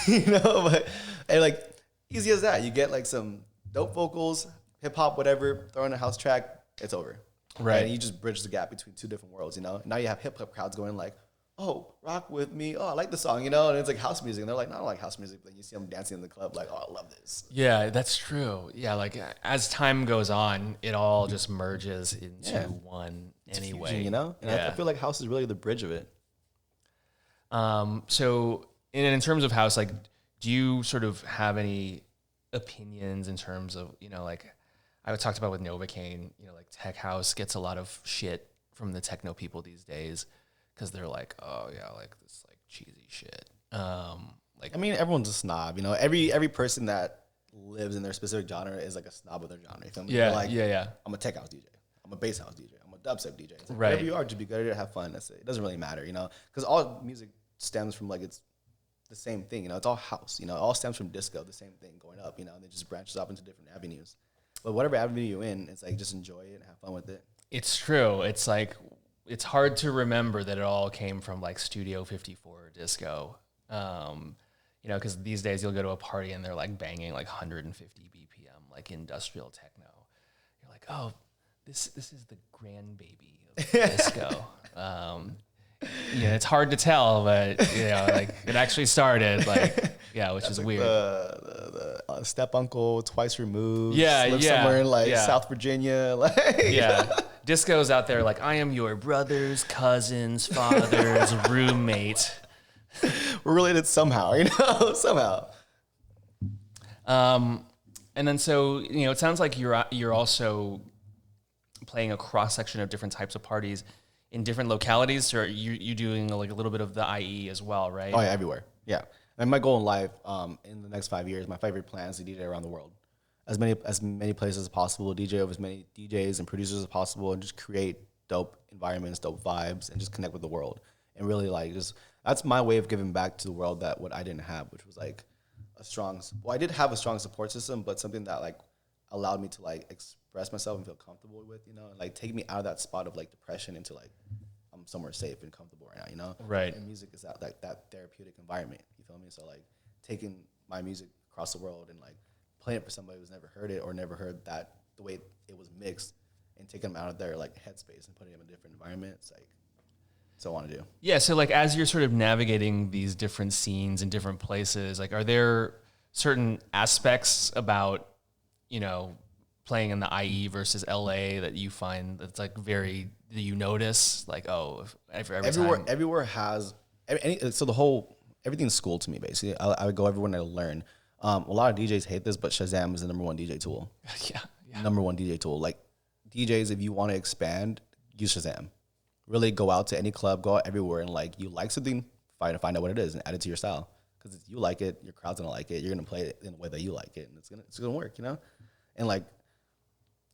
you know. But and like easy as that. You get like some dope vocals, hip hop, whatever. Throw in a house track. It's over. Right. And you just bridge the gap between two different worlds. You know. Now you have hip hop crowds going like, oh, rock with me. Oh, I like the song, you know? And it's like house music. And they're like, no, I don't like house music. But you see them dancing in the club, like, oh, I love this. Yeah, that's true. Yeah, like as time goes on, it all just merges into one anyway. Fusion, you know? And I feel like house is really the bridge of it. So in terms of house, like, do you sort of have any opinions in terms of, you know, like I talked about with Novocaine, you know, like tech house gets a lot of shit from the techno people these days. Because they're like, oh yeah, like this like cheesy shit. Like I mean, everyone's a snob, you know. Every person that lives in their specific genre is like a snob of their genre. You feel me? Yeah, like, yeah. I'm a tech house DJ. I'm a bass house DJ. I'm a dubstep DJ. It's like, right. Whatever you are, just be good at it, have fun. That's it. It doesn't really matter, you know. Because all music stems from like it's the same thing, you know. It's all house, you know. It all stems from disco, the same thing going up, you know. And it just branches off into different avenues. But whatever avenue you're in, it's like just enjoy it and have fun with it. It's true. It's like it's hard to remember that it all came from like Studio 54 disco. You know, because these days you'll go to a party and they're like banging like 150 BPM, like industrial techno. You're like, oh, this is the grandbaby of disco. Yeah, it's hard to tell, but you know, like it actually started like, yeah, which is like weird. The step uncle, twice removed. Yeah, live yeah, somewhere in like yeah. South Virginia, like Yeah, disco's out there like I am your brother's cousin's father's roommate. We're related somehow, you know, somehow. And then so you know, it sounds like you're also playing a cross section of different types of parties in different localities, or you doing like a little bit of the IE as well, right? Oh yeah, everywhere. Yeah, and my goal in life, in the next 5 years, my favorite plan is to DJ around the world, as many places as possible, DJ with as many DJs and producers as possible, and just create dope environments, dope vibes, and just connect with the world. And really like just that's my way of giving back to the world that what I didn't have, which was like I did have a strong support system, but something that like allowed me to like express myself and feel comfortable with, you know, and like take me out of that spot of like depression into like I'm somewhere safe and comfortable right now, you know? Right. And music is that therapeutic environment, you feel me? So like taking my music across the world and like playing it for somebody who's never heard it or never heard that the way it was mixed and taking them out of their like headspace and putting them in a different environment, it's like so I want to do. Yeah, so like as you're sort of navigating these different scenes in different places, like are there certain aspects about, you know, playing in the IE versus LA that you find that's like that you notice like, oh, everywhere has everything's school to me basically. I would go everywhere and I learn. A lot of DJs hate this, but Shazam is the number one DJ tool. yeah. Number one DJ tool. Like DJs, if you want to expand, use Shazam. Really go out to any club, go out everywhere, and like you like something, find out what it is and add it to your style. Because if you like it, your crowd's gonna like it. You're gonna play it in a way that you like it, and it's gonna work, you know. And like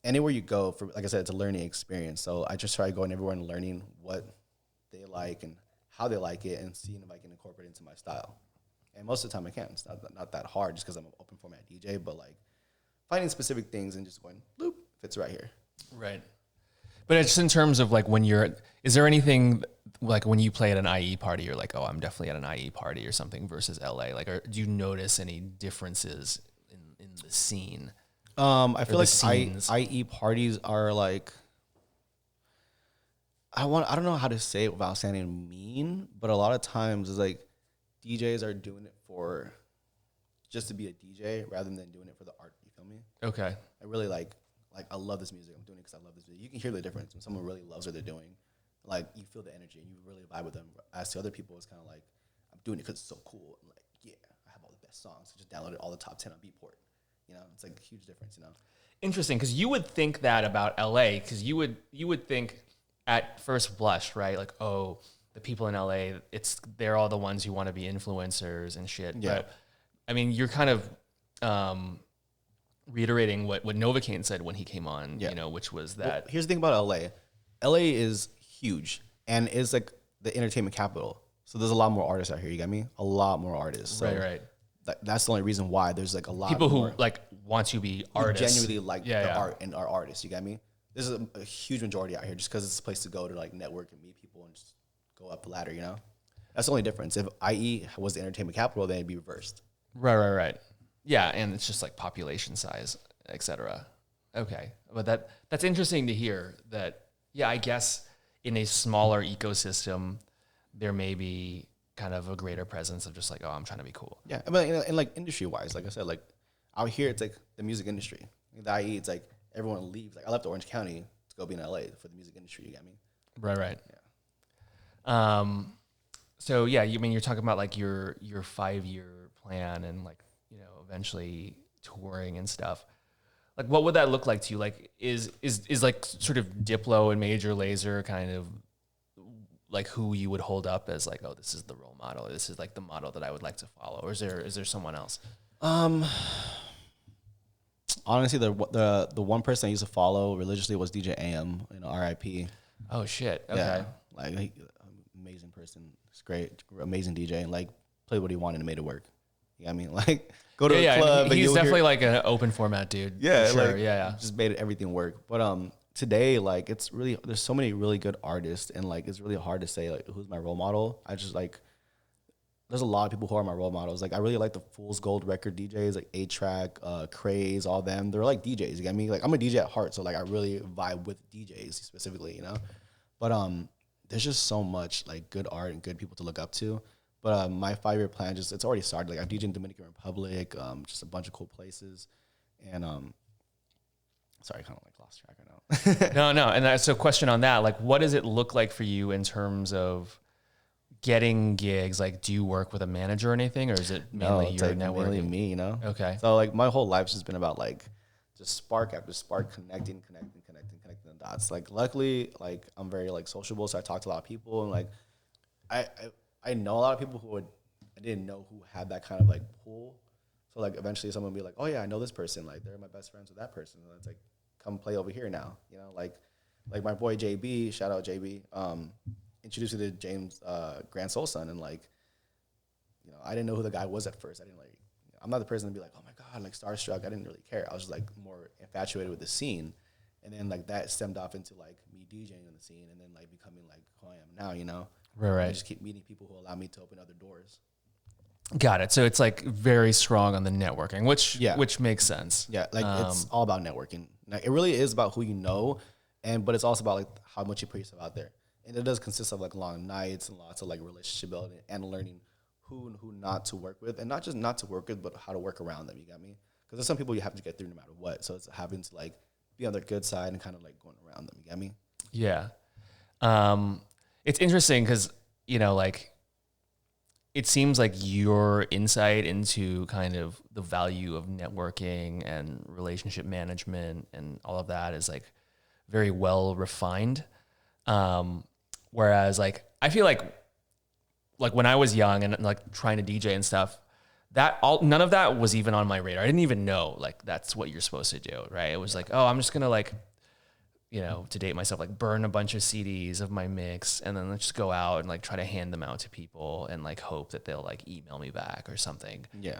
anywhere you go, for like I said, it's a learning experience. So I just try going everywhere and learning what they like and how they like it, and seeing if I can incorporate it into my style. And most of the time I can. It's not that hard, just because I'm an open format DJ. But like finding specific things and just going, loop, fits right here. Right. But it's in terms of like is there anything like when you play at an IE party, you're like, oh, I'm definitely at an IE party or something versus LA? Like, do you notice any differences in the scene? I feel like IE parties are like, I don't know how to say it without sounding mean, but a lot of times it's like DJs are doing it for just to be a DJ rather than doing it for the art. You feel me? Okay. I really like I love this music. I'm doing it because I love this music. You can hear the difference when someone really loves what they're doing. Like you feel the energy and you really vibe with them. As to other people, it's kind of like I'm doing it because it's so cool. And like, yeah, I have all the best songs. I just downloaded all the top 10 on Beatport. You know, it's like a huge difference. You know. Interesting, because you would think that about LA, because you would think at first blush, right? Like, oh, the people in LA, they're all the ones who want to be influencers and shit. Yeah. But I mean, you're kind of reiterating what Novocaine said when he came on, you know, which was that. Well, here's the thing about LA. LA is huge and is like the entertainment capital. So there's a lot more artists out here. You get me? A lot more artists. So right. that's the only reason why there's like a lot People more who like want to be who artists. genuinely like the art and are artists. You get me? There's a huge majority out here just because it's a place to go to like network and meet people and just go up the ladder. You know, that's the only difference. If IE was the entertainment capital, then it'd be reversed. Right. Yeah, and it's just like population size, etc. Okay, but that's interesting to hear. That yeah, I guess in a smaller ecosystem, there may be kind of a greater presence of just like, oh, I'm trying to be cool. Yeah, but and like industry wise, like I said, like out here it's like the music industry. The IE, it's like everyone leaves. Like I left Orange County to go be in LA for the music industry. You get me? Right. Yeah. So yeah, you mean you're talking about like your 5-year plan and like, you know, eventually touring and stuff. Like what would that look like to you? Like is like sort of Diplo and Major Lazer kind of like who you would hold up as like, oh, this is the role model. This is like the model that I would like to follow. Or is there someone else? Honestly, the one person I used to follow religiously was DJ AM, you know, R.I.P. Oh shit. Okay. Yeah, like amazing person. It's great, amazing DJ, and like played what he wanted and made it work. You know what I mean? Like go to a club. He's definitely like an open format dude. Yeah, sure. like, yeah. Just made everything work. But today, like it's really there's so many really good artists, and like it's really hard to say like who's my role model. I just like there's a lot of people who are my role models. Like I really like the Fool's Gold record DJs, like A-Track, Craze, all them. They're like DJs. You get me? Like I'm a DJ at heart, so like I really vibe with DJs specifically, you know. But there's just so much like good art and good people to look up to. But my 5-year plan it's already started. Like I've DJed in Dominican Republic, just a bunch of cool places, and sorry, I kind of like lost track right now. No, and so question on that, like what does it look like for you in terms of getting gigs? Like do you work with a manager or anything, or is it mainly your like networking? mainly me, you know. Okay. So like my whole life's just been about like just spark after spark, connecting the dots. Like luckily, like I'm very like sociable, so I talk to a lot of people, and like I know a lot of people who I didn't know who had that kind of like pull. So like eventually someone will be like, oh yeah, I know this person. Like they're my best friends with that person. And it's like, come play over here now. You know, like my boy JB, shout out JB, introduced me to James Grand Soul Son, and like, you know, I didn't know who the guy was at first. I didn't like, I'm not the person to be like, oh my God, like starstruck. I didn't really care. I was just like more infatuated with the scene. And then like that stemmed off into like me DJing on the scene, and then like becoming like who I am now, you know? Right. I just keep meeting people who allow me to open other doors. Got it. So it's like very strong on the networking, which makes sense. Yeah, like it's all about networking. Like it really is about who you know, but it's also about like how much you put yourself out there. And it does consist of like long nights and lots of like relationship building and learning who and who not to work with, and not just not to work with, but how to work around them. You got me? Because there's some people you have to get through no matter what. So it's having to like be on their good side and kind of like going around them. You got me? Yeah. It's interesting because, you know, like it seems like your insight into kind of the value of networking and relationship management and all of that is like very well refined. Whereas like, I feel like when I was young and like trying to DJ and stuff, none of that was even on my radar. I didn't even know like that's what you're supposed to do. Right. It was like, oh, I'm just going to like, you know, to date myself, like burn a bunch of CDs of my mix and then let's just go out and like try to hand them out to people and like hope that they'll like email me back or something. Yeah.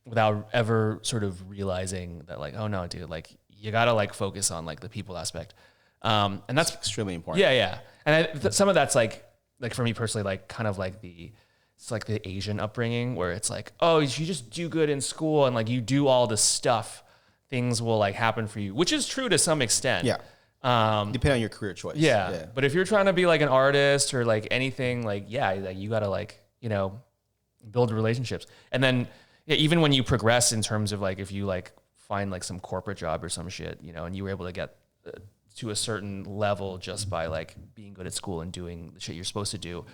Without ever sort of realizing that like, oh no, dude, like you gotta like focus on like the people aspect. And that's extremely important. Yeah. And some of that's like for me personally, like kind of like it's like the Asian upbringing where it's like, oh, you just do good in school and like you do all the stuff, things will like happen for you, which is true to some extent. Yeah. Depending on your career choice. Yeah. But if you're trying to be like an artist or like anything, like, yeah, like you got to like, you know, build relationships. And then even when you progress in terms of like, if you like find like some corporate job or some shit, you know, and you were able to get to a certain level just by like being good at school and doing the shit you're supposed to do,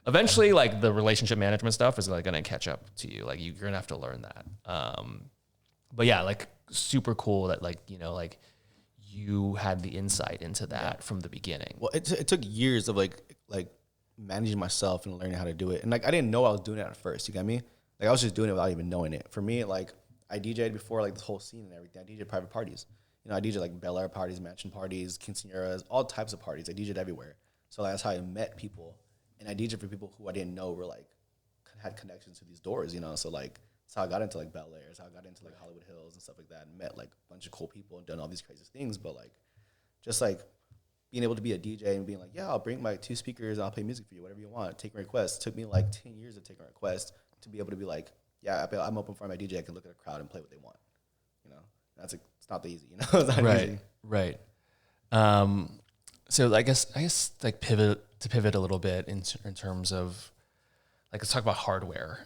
eventually like the relationship management stuff is like going to catch up to you. Like you're going to have to learn that. But yeah, like super cool that like, you know, like you had the insight into that from the beginning. Well, it took years of like managing myself and learning how to do it. And like, I didn't know I was doing it at first. You get me? Like I was just doing it without even knowing it. For me, like I DJ'd before like this whole scene and everything. I DJ'd private parties. You know, I DJ'd like Bel Air parties, mansion parties, quinceañeras, all types of parties. I DJ'd everywhere. So like, that's how I met people. And I DJ'd for people who I didn't know were like had connections to these doors, you know. So like that's how I got into like Bel Air. That's how I got into like Hollywood Hills and stuff like that, and met like a bunch of cool people and done all these crazy things. But like just like being able to be a DJ and being like, yeah, I'll bring my 2 speakers and I'll play music for you, whatever you want. Taking requests. It took me like 10 years of taking requests to be able to be like, yeah, I'm open for my DJ. I can look at a crowd and play what they want. You know, that's like, it's not that easy. You know, it's not easy. Right. So I guess like pivot a little bit in terms of like, let's talk about hardware.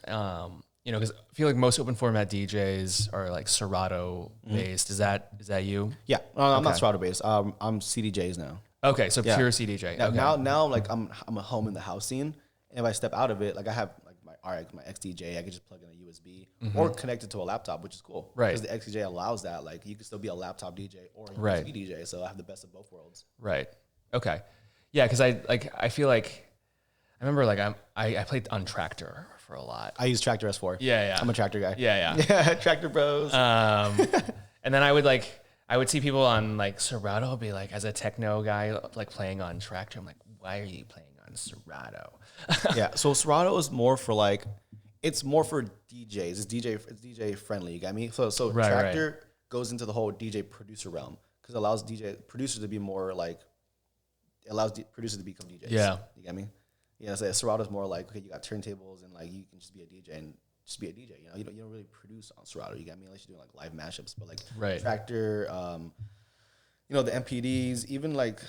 You know, because I feel like most open format DJs are like Serato based. Is that you? Yeah, I'm not Serato based. I'm CDJs now. Okay, so pure CDJ. Now, Okay. now like I'm a home in the house scene, and if I step out of it, like I have like my RX, my XDJ, I can just plug in a USB or connect it to a laptop, which is cool. Right. Because the XDJ allows that. Like you can still be a laptop DJ or a Right. USB DJ. So I have the best of both worlds. Right. Okay. Yeah, because I feel like I remember like I played on Tractor for a lot. I use Tractor S4. Yeah. I'm a Tractor guy. Yeah. Yeah, Tractor Bros. And then I would see people on like Serato be like, as a techno guy, like playing on Tractor. I'm like, why are you playing on Serato? Yeah, so Serato is more for like, it's more for DJs. It's DJ friendly. You got me? So Right, Tractor goes into the whole DJ producer realm because it allows producers to be more like, it allows producers to become DJs. Yeah. You got me? Yeah, so Serato's more like, okay, you got turntables and like you can just be a DJ and just be a DJ. You know, you don't really produce on Serato. You got me? Unless you're doing like live mashups, but like Right. Tractor, you know, the MPDs, even like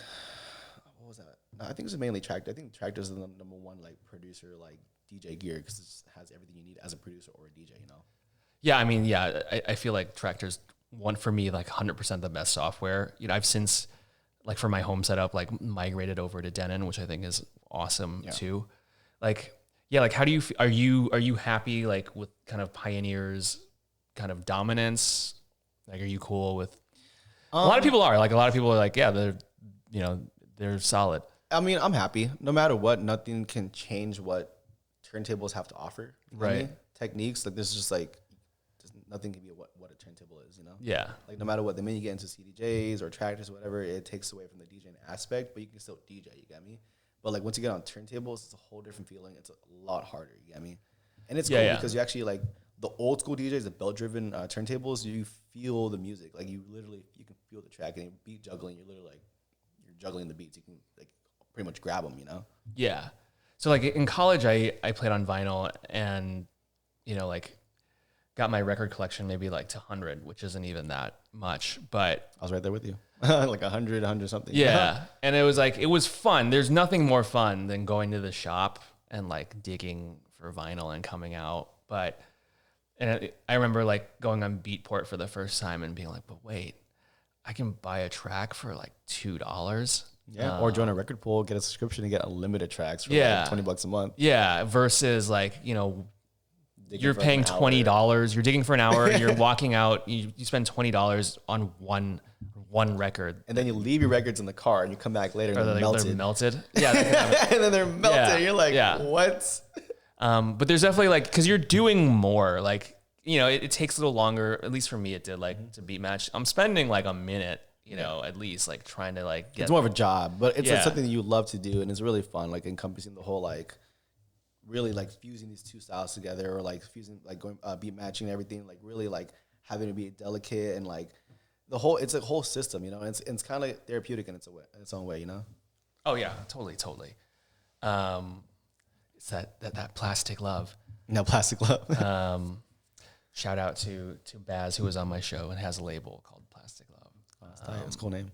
what was that? No, I think it's mainly Tractor. I think Tractor's the number one like producer like DJ gear because it has everything you need as a producer or a DJ. You know. Yeah, I mean, yeah, I feel like Tractor's one for me, like 100% the best software. You know, I've since like for my home setup, like migrated over to Denon, which I think is awesome too. Like, yeah, like how do you, are you happy like with kind of Pioneer's kind of dominance? Like, are you cool with, a lot of people are like, yeah, they're solid. I mean, I'm happy. No matter what, nothing can change what turntables have to offer. You know what I Right. mean? Techniques, like there's just like, nothing can be what a turntable is, you know? Yeah. Like no matter what, the minute you get into CDJs or Tractors or whatever, it takes away from the DJing aspect, but you can still DJ, you got me? But like once you get on turntables, it's a whole different feeling. It's a lot harder, you got me? And it's cool because you actually like the old school DJs, the belt-driven turntables, you feel the music. Like you can feel the track and beat juggling. You're literally like, you're juggling the beats. You can like pretty much grab them, you know? Yeah. So like in college, I played on vinyl and, you know, like got my record collection maybe like to 100, which isn't even that much, but I was right there with you. Like 100 something. yeah. And it was like, it was fun. There's nothing more fun than going to the shop and like digging for vinyl and coming out. But, and I remember like going on Beatport for the first time and being like, but wait, I can buy a track for like $2. Yeah, or join a record pool, get a subscription, and get unlimited tracks for like $20 a month. Yeah, versus like, you know, Digging you're for paying an hour. $20. You're digging for an hour. And you're walking out. You spend $20 on one record. And then you leave your records in the car, and you come back later and Or they're melted. they're melted. Yeah, that can happen. And then they're melted. Yeah, And you're like, yeah. what? But there's definitely like, because you're doing more. Like, you know, it takes a little longer. At least for me, it did. Like to beat match, I'm spending like a minute. You know, at least like trying to like get. It's more of a job, but it's like Yeah. something that you love to do, and it's really fun. Like encompassing the whole like, really like fusing these two styles together, or like fusing like going beat matching and everything. Like really like having to be delicate and like the whole. It's a whole system, you know. And it's kind of therapeutic in its own way, you know. Oh yeah, totally. It's that plastic love. No plastic love. Shout out to Baz, who was on my show and has a label called Plastic Love. It's a cool name.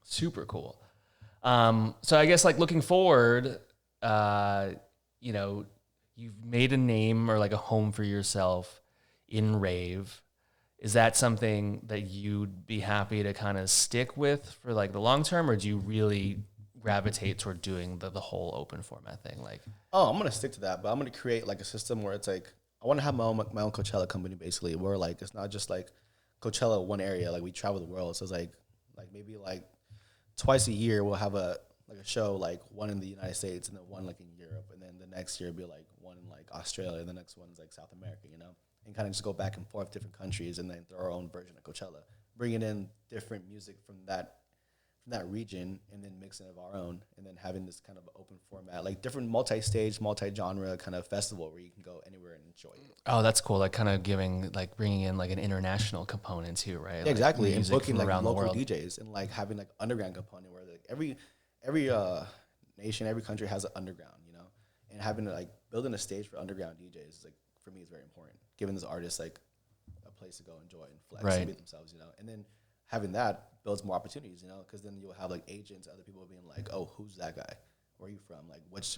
Super cool. So I guess like looking forward, you know, you've made a name or like a home for yourself in rave. Is that something that you'd be happy to kind of stick with for like the long term, or do you really gravitate toward doing the whole open format thing? Like, Oh, I'm gonna stick to that, but I'm gonna create like a system where it's like I want to have my own Coachella company, basically, where like it's not just like Coachella one area, like we travel the world. So it's like maybe like twice a year we'll have a show, like one in the United States and then one like in Europe, and then the next year be like one in like Australia, and the next one's like South America, you know, and kind of just go back and forth different countries, and then throw our own version of Coachella, bringing in different music from that from that region and then mixing it of our own and then having this kind of open format, like different multi-stage, multi-genre kind of festival where you can go anywhere and enjoy it. Oh, that's cool. Like kind of bringing in like an international component too, right? Yeah, like exactly. And music booking from like around the local world. DJs and like having like underground component where like every nation, every country has an underground, you know, and having to like building a stage for underground DJs is like, for me, is very important. Giving those artists like a place to go enjoy and flex Right. and be themselves, you know, and then having that builds more opportunities, you know, because then you'll have like agents, other people being like, oh, who's that guy? Where are you from? Like, what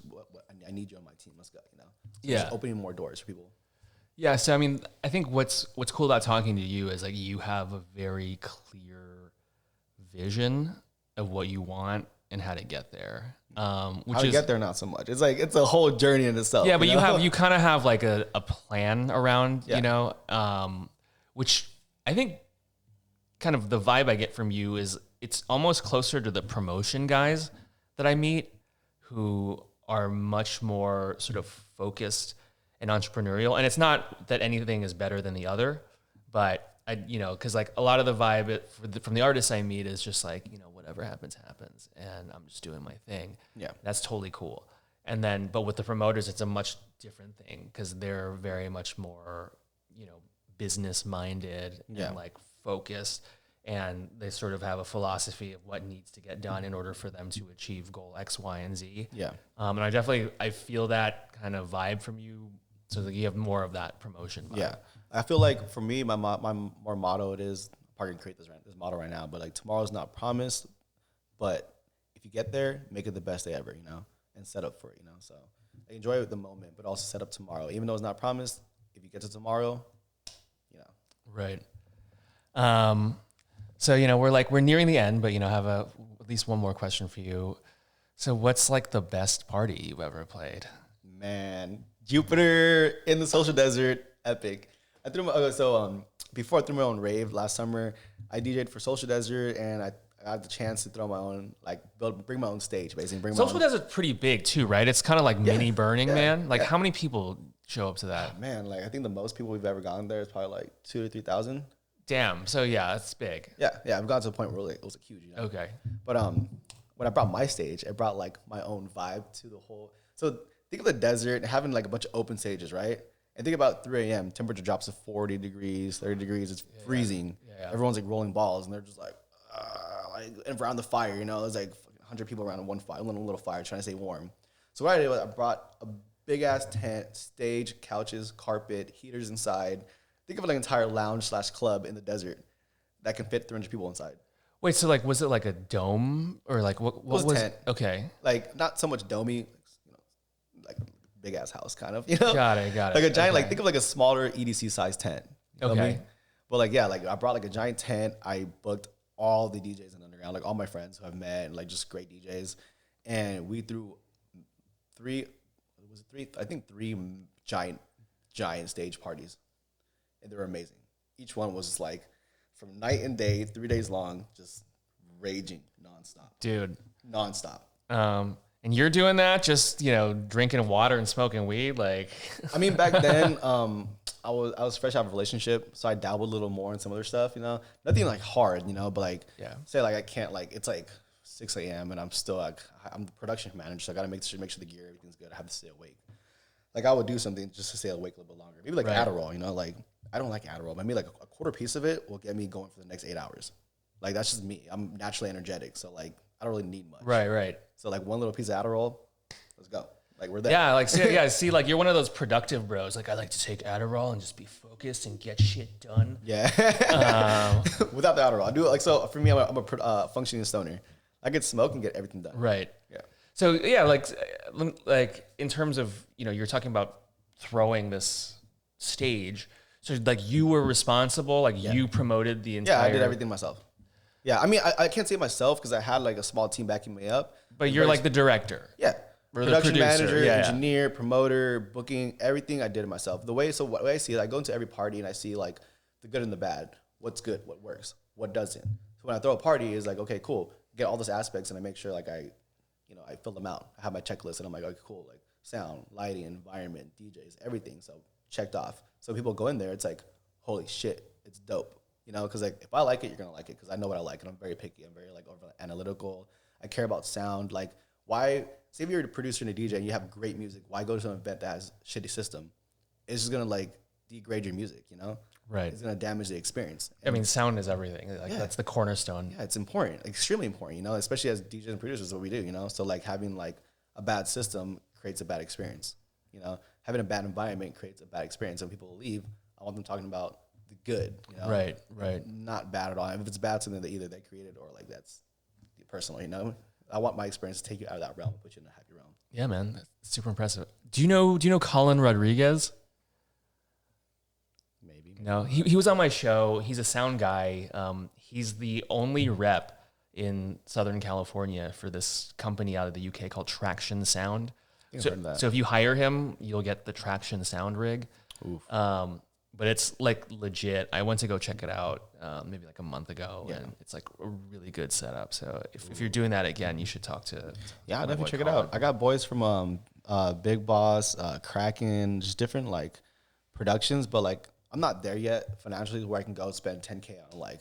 I need you on my team. Let's go, you know. So Yeah. just opening more doors for people. Yeah, so I mean, I think what's cool about talking to you is like you have a very clear vision of what you want and how to get there. Which How to is get there, not so much. It's like it's a whole journey in itself. yeah, but you know? you kind of have like a plan around, Yeah. you know, which I think kind of the vibe I get from you is it's almost closer to the promotion guys that I meet who are much more sort of focused and entrepreneurial. And it's not that anything is better than the other, but because like a lot of the vibe from the artists I meet is just like, whatever happens, happens. And I'm just doing my thing. Yeah. That's totally cool. And then, but with the promoters, it's a much different thing because they're very much more, business minded Yeah. and like focused. And they sort of have a philosophy of what needs to get done in order for them to achieve goal X, Y, and Z. Yeah. And I feel that kind of vibe from you. So that you have more of that promotion vibe. Yeah. I feel like for me, my more motto, it is, I'm probably going to create this motto right now, but like tomorrow's not promised, but if you get there, make it the best day ever, and set up for it, So I enjoy the moment, but also set up tomorrow. Even though it's not promised, if you get to tomorrow, Right. So, we're nearing the end, but, I have at least one more question for you. So what's like the best party you've ever played? Man, Jupiter in the social desert, epic. Before I threw my own rave last summer, I DJ'd for Social Desert, and I got the chance to throw my own, bring my own stage, basically. Social Desert's pretty big too, right? It's kind of like mini Burning Man. Like how many people show up to that? Man, I think the most people we've ever gone there is probably like 2,000 to 3,000. Damn. So yeah, it's big. Yeah, I've gotten to the point where it was huge, Okay. But when I brought my stage, I brought like my own vibe to the whole. So think of the desert and having like a bunch of open stages, right? And think about 3 a.m. Temperature drops to 40 degrees, 30 degrees. It's freezing. Yeah. Everyone's like rolling balls, and they're just like and around the fire. There's like 100 people around one fire, one little fire, trying to stay warm. So what I did was I brought a big ass tent, stage, couches, carpet, heaters inside. Think of it like an entire lounge / club in the desert that can fit 300 people inside. Wait, so like, was it like a dome or like what was tent. Okay. Like not so much domey, like a big ass house kind of, Got it. Like a giant, think of like a smaller EDC size tent. You know what I Okay. mean? But I brought like a giant tent. I booked all the DJs in the underground, like all my friends who I've met and like just great DJs. And we threw three giant stage parties. And they were amazing. Each one was like from night and day, 3 days long, just raging nonstop. Dude. Nonstop. And you're doing that, just, drinking water and smoking weed, like. I mean, back then, I was fresh out of a relationship, so I dabbled a little more in some other stuff, Nothing like hard, but like, say like I can't it's like 6 a.m. and I'm still like, I'm the production manager, so I gotta make sure the gear, everything's good. I have to stay awake. Like I would do something just to stay awake a little bit longer. Maybe like Adderall, like I don't like Adderall, but maybe like a quarter piece of it will get me going for the next 8 hours. Like that's just me. I'm naturally energetic, so like I don't really need much. Right. So like one little piece of Adderall, let's go. Like we're there. Yeah, see, like you're one of those productive bros. Like I like to take Adderall and just be focused and get shit done. Yeah. Without the Adderall, I do it like so. For me, I'm a functioning stoner. I could smoke and get everything done. Right. Yeah. So yeah, like in terms of you're talking about throwing this stage. So like you were responsible, like you promoted the entire. Yeah, I did everything myself. Yeah, I mean, I can't say myself because I had like a small team backing me up. But you're like the director. Yeah. Or Production the producer. manager, Yeah, engineer, promoter, booking, everything I did it myself. The way I see it, I go into every party and I see like the good and the bad. What's good, what works, what doesn't. So when I throw a party, it's like, okay, cool. Get all those aspects and I make sure like I fill them out. I have my checklist and I'm like, okay, cool. Like sound, lighting, environment, DJs, everything. So checked off. So people go in there, it's like, holy shit, it's dope. You know, because like if I like it, you're gonna like it because I know what I like, and I'm very picky. I'm very like over analytical. I care about sound. Like, why? Say if you're a producer and a DJ and you have great music, why go to an event that has shitty system? It's just gonna like degrade your music. You know, Right. It's gonna damage the experience. I mean, sound is everything. Like Yeah. that's the cornerstone. Yeah, it's important, extremely important. You know, especially as DJs and producers, what we do. You know, so like having like a bad system creates a bad experience. You know, having a bad environment creates a bad experience. When people leave, I want them talking about the good. You know, Right. not bad at all. If it's bad, something that either they created or like that's personal. You know, I want my experience to take you out of that realm and put you in a happy realm. Yeah, man. That's super impressive. Do you know Colin Rodriguez? Maybe. No, he was on my show. He's a sound guy. He's the only rep in Southern California for this company out of the UK called Traction Sound. I've heard of that. So if you hire him, you'll get the Traction Sound rig. Oof. But it's like legit. I went to go check it out maybe like a month ago, and it's like a really good setup. So if you're doing that again, you should talk to Yeah, I'll my definitely boy check it Colin. out. I got boys from Big Boss, Kraken, just different like productions, but like I'm not there yet financially where I can go spend $10K on like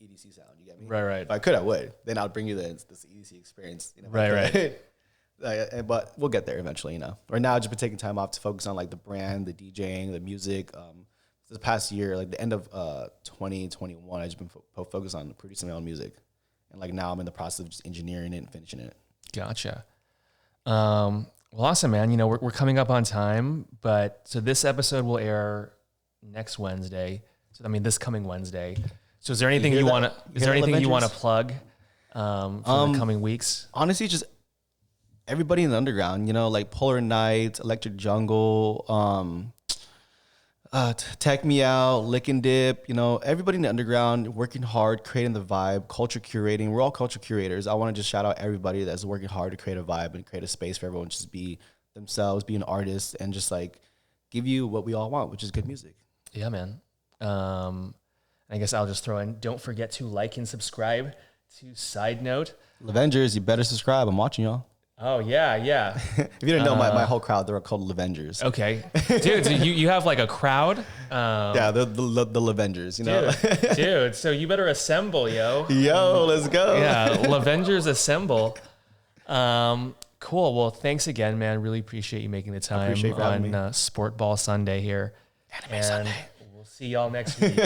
EDC sound. You get me? Right. If I could, I would. Then I'll bring you this EDC experience. You know, Right. But we'll get there eventually. You know. Right now, I've just been taking time off to focus on like the brand, the DJing, the music. This past year, like the end of 2021, I've just been focused on producing my own music, and like now I'm in the process of just engineering it and finishing it. Gotcha. Well, awesome, man. You know, we're coming up on time, but so this episode will air next Wednesday. So I mean, this coming Wednesday. So is there anything hear you that? want to? You Is hear there that, anything you want to Lavengers? plug for the coming weeks? Honestly, just everybody in the underground, you know, like Polar Night, Electric Jungle, Tech Me Out, Lick and Dip, you know, everybody in the underground working hard, creating the vibe, culture curating. We're all culture curators. I want to just shout out everybody that's working hard to create a vibe and create a space for everyone to just be themselves, be an artist, and just like give you what we all want, which is good music. Yeah, man. I guess I'll just throw in. Don't forget to like and subscribe to Side Note. Lavengers, you better subscribe. I'm watching y'all. Oh yeah. If you didn't know, my whole crowd, they're called Lavengers. Okay, dude. So you have like a crowd. Yeah, the Lavengers, you know? Dude. So you better assemble, yo. Yo, let's go. Yeah, Lavengers assemble. Cool. Well, thanks again, man. Really appreciate you making the time appreciate you for having on me. Sport Ball Sunday here. Anime Sunday. We'll see y'all next week.